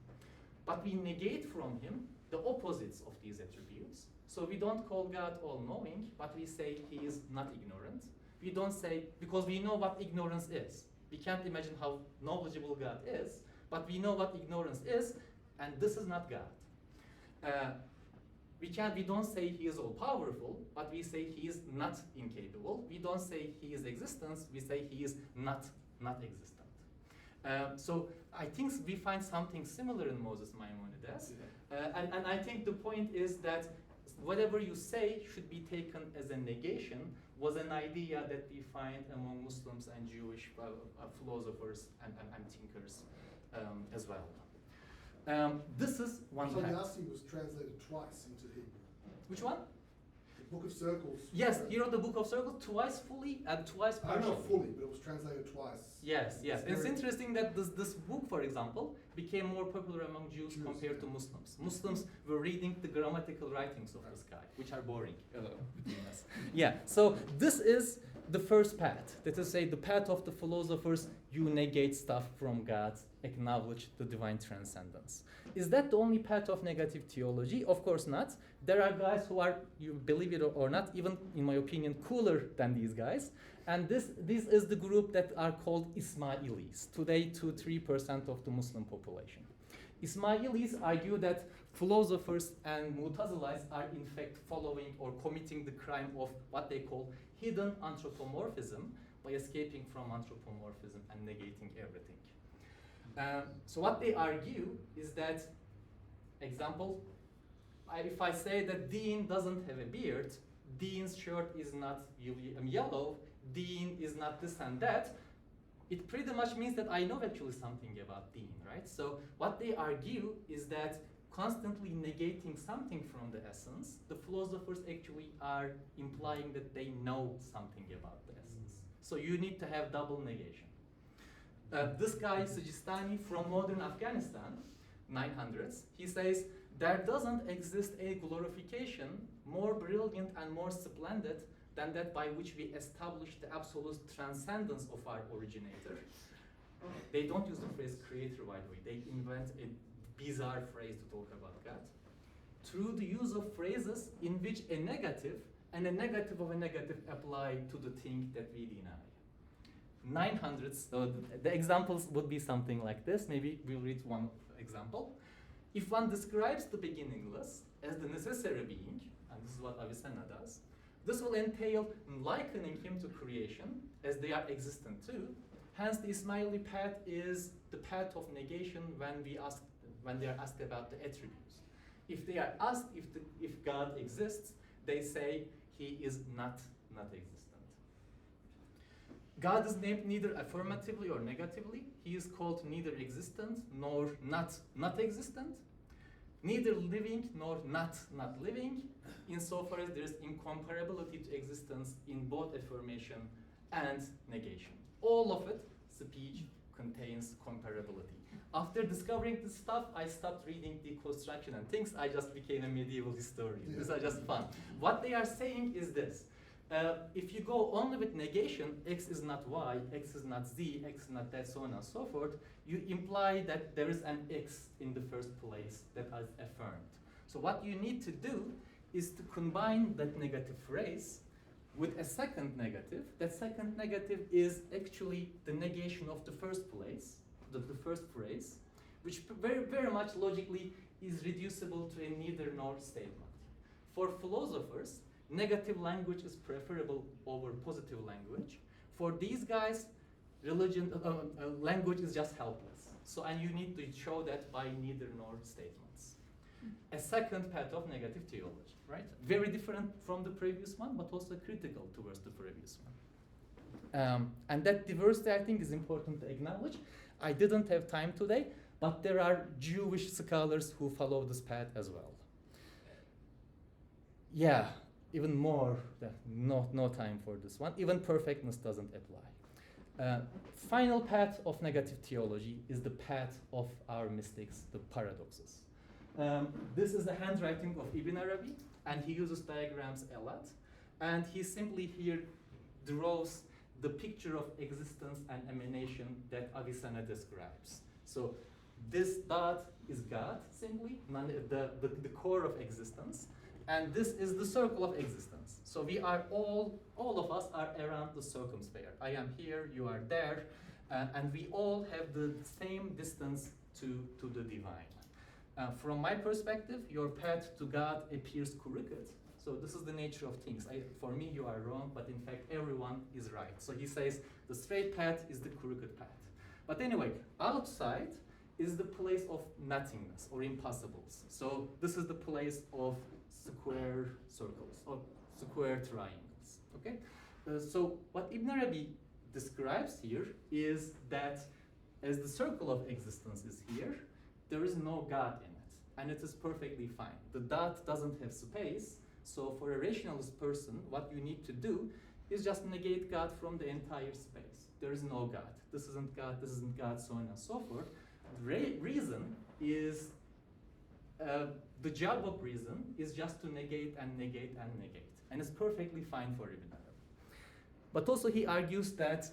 But we negate from him the opposites of these attributes. So we don't call God all-knowing, but we say he is not ignorant. We don't say, because we know what ignorance is. We can't imagine how knowledgeable God is, but we know what ignorance is, and this is not God. We don't say he is all-powerful, but we say he is not incapable. We don't say he is existence, we say he is not existent. So I think we find something similar in Moses Maimonides. And I think the point is that whatever you say should be taken as a negation was an idea that we find among Muslims and Jewish philosophers and thinkers as well. This is one path. Yasi was translated twice into Hebrew. Which one? The Book of Circles. Yes, he wrote the Book of Circles twice fully and twice I don't partially. know fully, but it was translated twice. Yes. It's interesting that this book, for example, became more popular among Jews compared to Muslims. Muslims were reading the grammatical writings of this guy, which are boring between us. Yeah, so this is the first path. That is, say, the path of the philosophers. You negate stuff from God, acknowledge the divine transcendence. Is that the only path of negative theology? Of course not. There are guys who are, you believe it or not, even in my opinion, cooler than these guys. And this is the group that are called Ismailis, today 2-3% of the Muslim population. Ismailis argue that philosophers and Mu'tazilites are in fact following or committing the crime of what they call hidden anthropomorphism by escaping from anthropomorphism and negating everything. So what they argue is that, example, if I say that Dean doesn't have a beard, Dean's shirt is not yellow, Dean is not this and that, it pretty much means that I know actually something about Dean, right? So what they argue is that constantly negating something from the essence, the philosophers actually are implying that they know something about the essence. So you need to have double negation. This guy, Sijistani, from modern Afghanistan, 900s, he says, there doesn't exist a glorification more brilliant and more splendid than that by which we establish the absolute transcendence of our originator. They don't use the phrase creator, by the way. They invent a bizarre phrase to talk about God. Through the use of phrases in which a negative and a negative of a negative apply to the thing that we deny. 900, so the examples would be something like this. Maybe we'll read one example. If one describes the beginningless as the necessary being, and this is what Avicenna does, this will entail likening him to creation as they are existent too. Hence, the Ismaili path is the path of negation when they are asked about the attributes. If they are asked if God exists, they say he is not existent. God is named neither affirmatively or negatively. He is called neither existent nor not existent, neither living nor not living, insofar as there is incomparability to existence in both affirmation and negation. All of it, speech, contains comparability. After discovering this stuff, I stopped reading deconstruction and things. I just became a medieval historian. Yeah. These are just fun. What they are saying is this. If you go only with negation, X is not Y, X is not Z, X is not that, so on and so forth, you imply that there is an X in the first place that is affirmed. So what you need to do is to combine that negative phrase with a second negative. That second negative is actually the negation of the first place, the first phrase, which very, very much logically is reducible to a neither nor statement. For philosophers, negative language is preferable over positive language. For these guys, language is just helpless. So, and you need to show that by neither nor statements. A second path of negative theology, right? Very different from the previous one, but also critical towards the previous one. And that diversity, I think, is important to acknowledge. I didn't have time today, but there are Jewish scholars who follow this path as well. Yeah, even more, no time for this one. Even perfectness doesn't apply. Final path of negative theology is the path of our mystics, the paradoxes. This is the handwriting of Ibn Arabi, and he uses diagrams a lot. And he simply here draws the picture of existence and emanation that Avicenna describes. So this dot is God, simply, the core of existence. And this is the circle of existence. So we are all of us are around the circumsphere. I am here, you are there, and we all have the same distance to the divine. From my perspective, your path to God appears crooked. So this is the nature of things. For me, you are wrong, but in fact, everyone is right. So he says the straight path is the crooked path. But anyway, outside is the place of nothingness or impossibles. So this is the place of square circles or square triangles. Okay. So what Ibn Arabi describes here is that as the circle of existence is here, there is no God in it, and it is perfectly fine. The dot doesn't have space, so for a rationalist person, what you need to do is just negate God from the entire space. There is no God. This isn't God, so on and so forth. Reason is, the job of reason is just to negate and negate and negate. And it's perfectly fine for Ibn Arabi. But also he argues that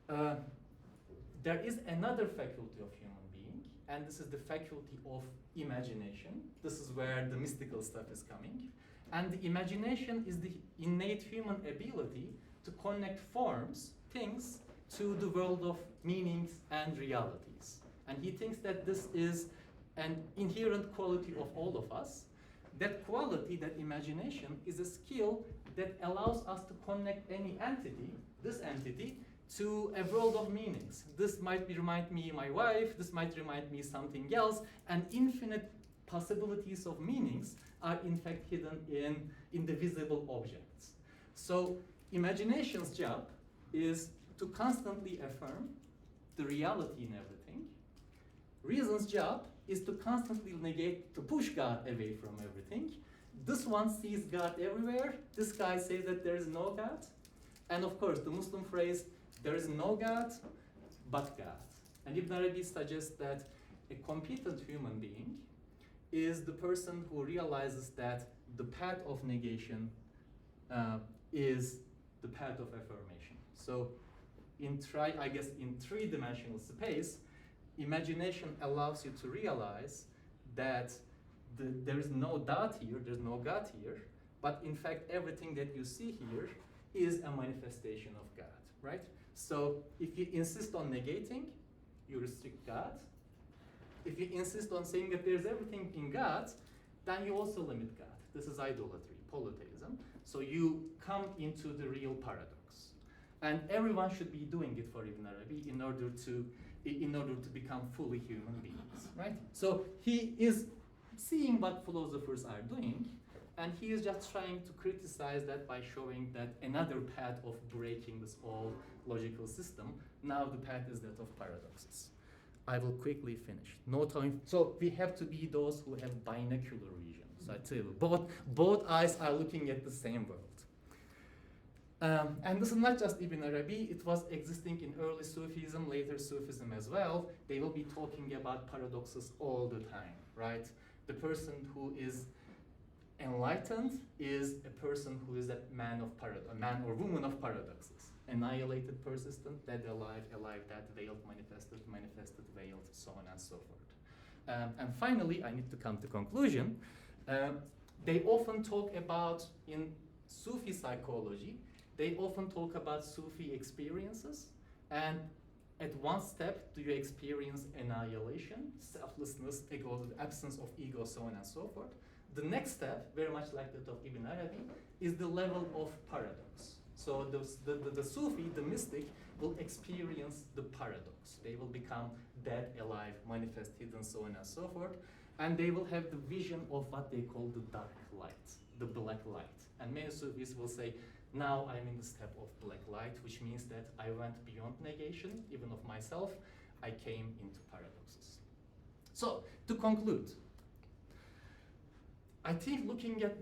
there is another faculty of human being, and this is the faculty of imagination. This is where the mystical stuff is coming. And the imagination is the innate human ability to connect forms, things, to the world of meanings and realities. And he thinks that this is an inherent quality of all of us. That quality, that imagination, is a skill that allows us to connect any entity, this entity, to a world of meanings. This might remind me my wife, this might remind me something else, and infinite possibilities of meanings are in fact hidden in the visible objects. So imagination's job is to constantly affirm the reality in everything. Reason's job is to constantly negate, to push God away from everything. This one sees God everywhere. This guy says that there is no God. And of course, the Muslim phrase, there is no God, but God. And Ibn Arabi suggests that a competent human being is the person who realizes that the path of negation is the path of affirmation. So in three-dimensional space, imagination allows you to realize that there is no dot here, there's no God here, but in fact everything that you see here is a manifestation of God, right? So if you insist on negating, you restrict God. If you insist on saying that there's everything in God, then you also limit God. This is idolatry, polytheism. So you come into the real paradox. And everyone should be doing it for Ibn Arabi in order to become fully human beings, right? So he is seeing what philosophers are doing, and he is just trying to criticize that by showing that another path of breaking this old logical system, now the path is that of paradoxes. I will quickly finish. No time. So we have to be those who have binocular vision. So I tell you, both eyes are looking at the same world. And this is not just Ibn Arabi, it was existing in early Sufism, later Sufism as well. They will be talking about paradoxes all the time, right? The person who is enlightened is a person who is a man or woman of paradoxes. Annihilated, persistent, dead, alive, alive, dead, veiled, manifested, manifested, veiled, so on and so forth. And finally, I need to come to conclusion. They often talk about, in Sufi psychology, they often talk about Sufi experiences, and at one step, do you experience annihilation, selflessness, ego, the absence of ego, so on and so forth. The next step, very much like that of Ibn Arabi, is the level of paradox. So the Sufi, the mystic, will experience the paradox. They will become dead, alive, manifest, hidden, so on and so forth, and they will have the vision of what they call the dark light, the black light. And many Sufis will say, now I'm in the step of black light, which means that I went beyond negation, even of myself. I came into paradoxes. So, to conclude, I think looking at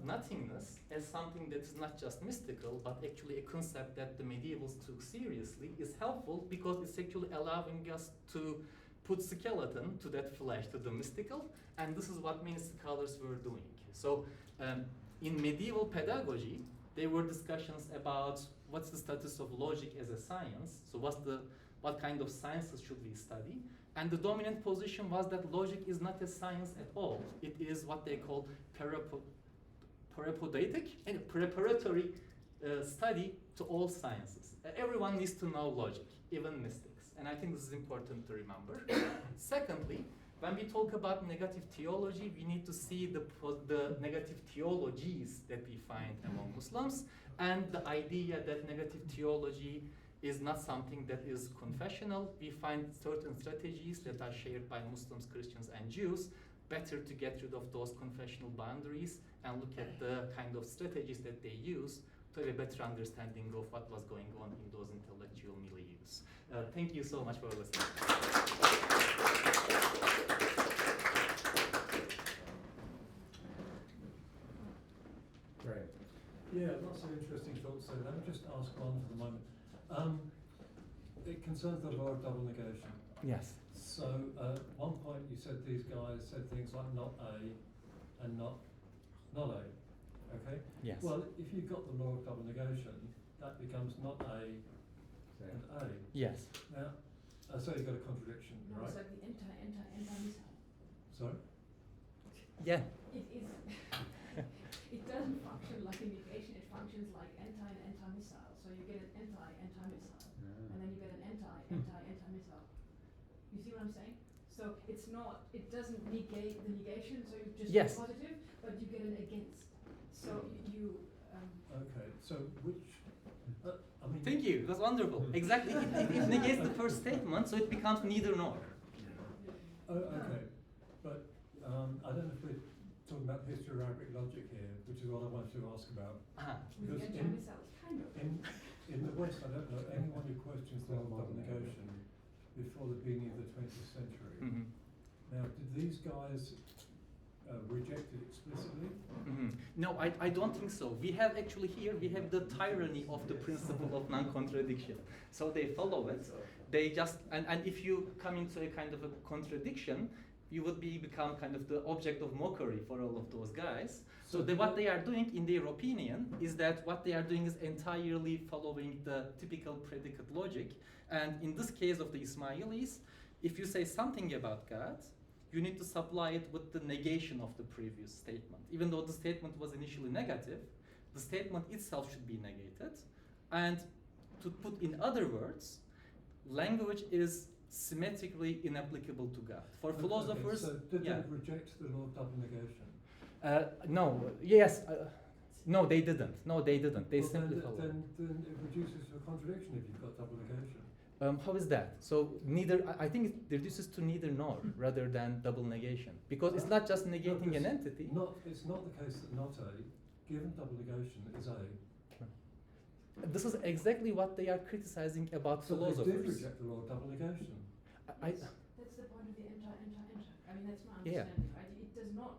nothingness as something that is not just mystical, but actually a concept that the medievals took seriously is helpful, because it's actually allowing us to put skeleton to that flesh, to the mystical, and this is what many scholars were doing. So, in medieval pedagogy, there were discussions about what's the status of logic as a science. So what kind of sciences should we study? And the dominant position was that logic is not a science at all. It is what they call parapodeitic and preparatory study to all sciences. Everyone needs to know logic, even mystics. And I think this is important to remember. Secondly, when we talk about negative theology, we need to see the negative theologies that we find among Muslims, and the idea that negative theology is not something that is confessional. We find certain strategies that are shared by Muslims, Christians, and Jews. Better to get rid of those confessional boundaries and look at the kind of strategies that they use to have a better understanding of what was going on in those intellectual milieus. Thank you so much for listening. Great. Yeah, lots of interesting thoughts there. Let me just ask one for the moment. It concerns the law of double negation. Yes. So at one point you said these guys said things like not A and not A. Okay? Yes. Well, if you've got the law of double negation, that becomes not A and A. Yes. Now, so you've got a contradiction, No, right? it's like the anti-missile. Sorry? Yeah. It is. It doesn't function like a negation. It functions like anti and anti-missile. So you get an anti-missile, and then you get an anti-missile. You see what I'm saying? So it's not. It doesn't negate the negation. So you just Yes. positive, but you get an against. So you. Okay, so which, I mean... Thank you. That's wonderful. Exactly. It negates the first statement, so it becomes neither nor. Oh, okay, but I don't know if we're talking about the history of Arabic logic here, which is what I wanted to ask about. With the Because anti-missile, kind of. in the West, I don't know anyone who questions the double negation before the beginning of the 20th century. Mm-hmm. Now, did these guys reject it explicitly? Mm-hmm. No, I don't think so. We have actually here, we have the tyranny of the principle of non-contradiction. So they follow it. They just, and if you come into a kind of a contradiction, you would become kind of the object of mockery for all of those guys. So So what they are doing, in their opinion, is that what they are doing is entirely following the typical predicate logic. And in this case of the Ismailis, if you say something about God, you need to supply it with the negation of the previous statement. Even though the statement was initially negative, the statement itself should be negated. And to put in other words, language is symmetrically inapplicable to God. For philosophers, so did yeah. they reject the law of double negation? No, yes, no, they didn't. No, they didn't. They Well, simply then, followed. then it reduces to a contradiction if you've got double negation. How is that? So neither, I think it reduces to neither nor rather than double negation. Because it's not just negating an entity. It's not the case that not A, given double negation, is A. This is exactly what they are criticizing about So philosophers. they did reject the law of double negation. That's the point of the enter. I mean, that's my Yeah. understanding, right? It does not,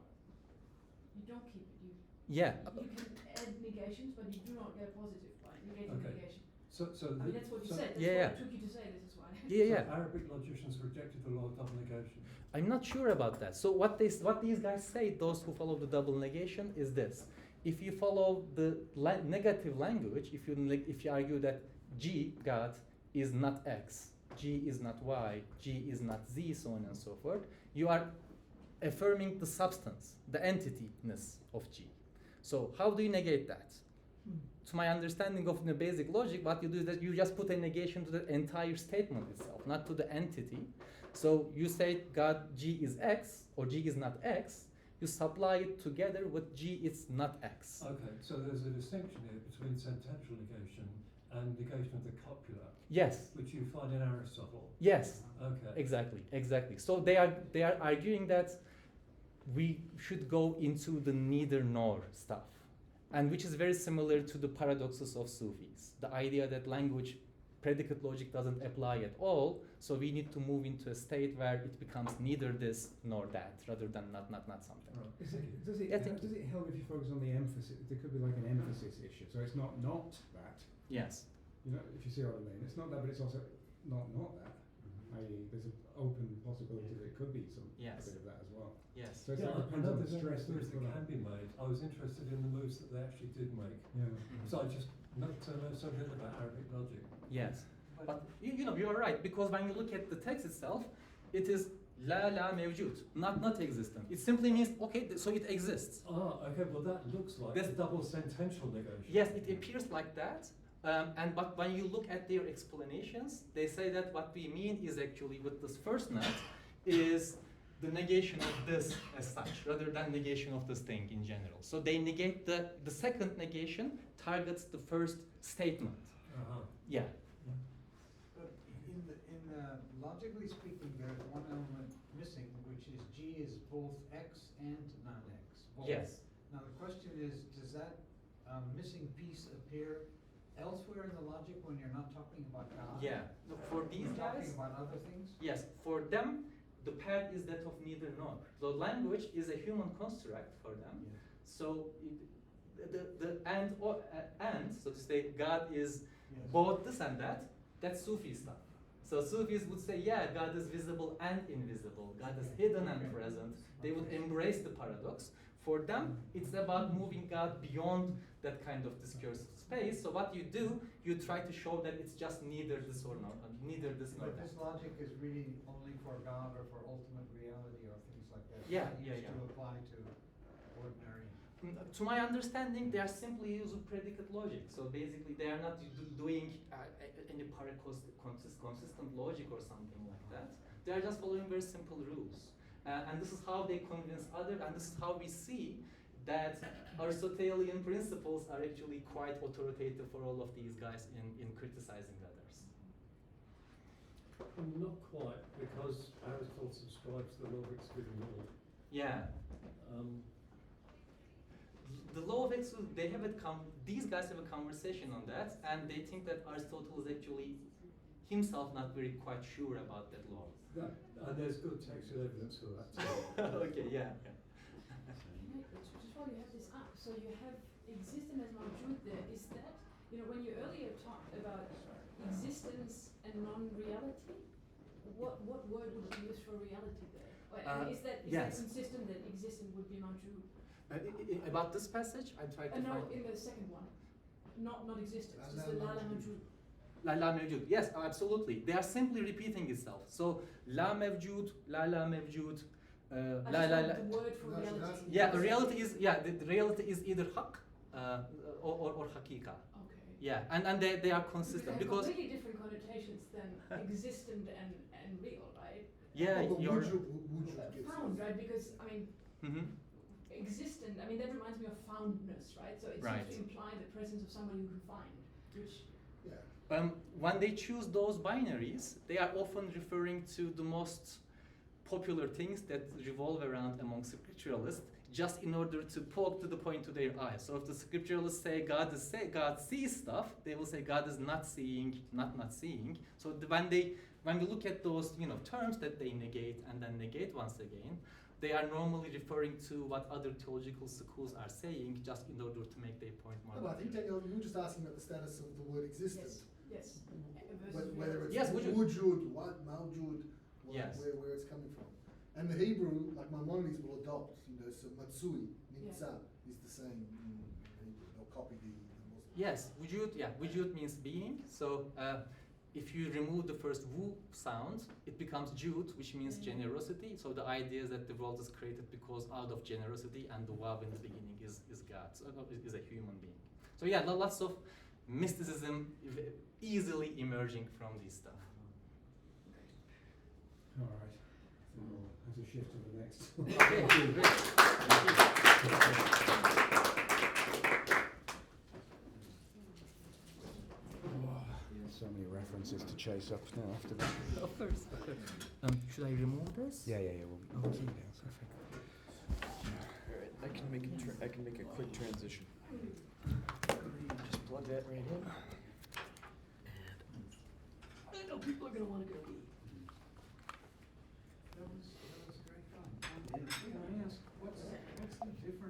you don't keep it. Yeah. You can add negations, but you do not get a positive by negating Okay. the negation. So I mean, that's what you said. That's Yeah, what yeah. it took you to say this is why. Yeah, yeah. So Arabic logicians rejected the law of double negation. I'm not sure about that. So what these guys say, those who follow the double negation, is this: if you follow the negative language, if you argue that G, God, is not X, G is not Y, G is not Z, so on and so forth, you are affirming the substance, the entityness of G. So how do you negate that? To my understanding of the basic logic, what you do is that you just put a negation to the entire statement itself, not to the entity. So you say God G is X or G is not X, you supply it together with G is not X. Okay, so there's a distinction here between sentential negation and negation of the copula, Yes, which you find in Aristotle. yes, Okay. exactly. So they are arguing that we should go into the neither nor stuff, and which is very similar to the paradoxes of Sufis. The idea that language predicate logic doesn't apply at all, so we need to move into a state where it becomes neither this nor that, rather than not something. Right. Does Thank you. does it help if you focus on the emphasis? There could be like an emphasis issue. So it's not that. Yes. You know, if you see what I mean, it's not that, but it's also not that. I.e., there's an open possibility that it could be a Yes. bit of that as well. Yes. So it's Yeah, like I depends know on the there's stress moves that that you put can on. be made. I was interested in the moves that they actually did make. Yeah. So I just know something about Arabic logic. Yes. But you know, you are right, because when you look at the text itself, it is la mevcut, not existent. It simply means, okay, so it exists. Ah, okay, well that looks like This- a double sentential negation. Yes, it appears like that. But when you look at their explanations, they say that what we mean is actually with this first net is the negation of this as such, rather than negation of this thing in general. So they negate the second negation targets the first statement. Uh-huh. Yeah. But logically speaking, there's one element missing, which is G is both X and non-X. Both. Yes. Now the question is, does that missing piece appear elsewhere in the logic when you're not talking about God? Yeah. No, for these You're guys, talking about other things? yes, for them, the path is that of neither nor. The language is a human construct for them. Yeah. So the and so to say, God is Yes. both this and that. That's Sufi stuff. So Sufis would say, yeah, God is visible and invisible. God is hidden and present. They would embrace the paradox. For them, it's about moving God beyond that kind of discursive space. So what you do, you try to show that it's just neither this or not, neither this nor But that. this logic is really only for God or for ultimate reality or things like that. Yeah, It's not yeah, used yeah. to apply to ordinary. To my understanding, they are simply using predicate logic. So basically, they are not doing any consistent logic or something like that. They are just following very simple rules. And this is how they convince others, and this is how we see that Aristotelian principles are actually quite authoritative for all of these guys in criticizing others. Not quite, because Aristotle subscribes to the law of excluding all. Yeah. The law of exclusion, these guys have a conversation on that, and they think that Aristotle is actually himself not very quite sure about that law. And there's good textual evidence for that too. Okay, yeah. Just while you have this up, so you have existence as mawjud there. Is that, when you earlier talked about existence and non-reality, what word would you use for reality there? Is that yes. consistent that existent would be mawjud? About this passage, I tried to No, find. in the second one. Not existent, La just la the la la mawjud. mawjud. La la mevjud. Yes, absolutely. They are simply repeating itself. So la mevjud, la la mevjud, I la just la want la. the word for No, so reality. that's- Yeah, the reality is either haq or hakika. Okay. Yeah, and they are consistent They have because completely different connotations than existent and real, right? yeah, But you're. wujud gets Found, used. right? Because I mean, Mhm. existent. I mean, that reminds me of foundness, right? So it Right. seems to imply the presence of somebody you can find, which Yeah. When they choose those binaries, they are often referring to the most popular things that revolve around among scripturalists, just in order to poke to the point to their eye. So if the scripturalists say God sees stuff, they will say God is not seeing, not seeing. So when we look at those terms that they negate and then negate once again, they are normally referring to what other theological schools are saying, just in order to make their point more. No, but I think Daniel, you were just asking about the status of the word existent. yes. Whether it's Yes, wujud. wujud, what mawjud, Yes. where it's coming from. And the Hebrew, like Maimonides, will adopt, so matsui, nimtza, is the same in Hebrew. They'll copy the Muslim. Yes, wujud means being. So if you remove the first wu sound, it becomes jud, which means generosity. So the idea is that the world is created because out of generosity, and the waw in the beginning is God, so is a human being. So yeah, lots of mysticism easily emerging from this stuff. All right. So we'll have to shift to the next. Okay, great. So many references to chase up now after that. Of course. Should I remove this? Yeah. We'll Okay. perfect. Alright, I can make a quick transition. Just plug that right in. I know people are gonna want to go eat. That was great fun. Can I ask, what's the difference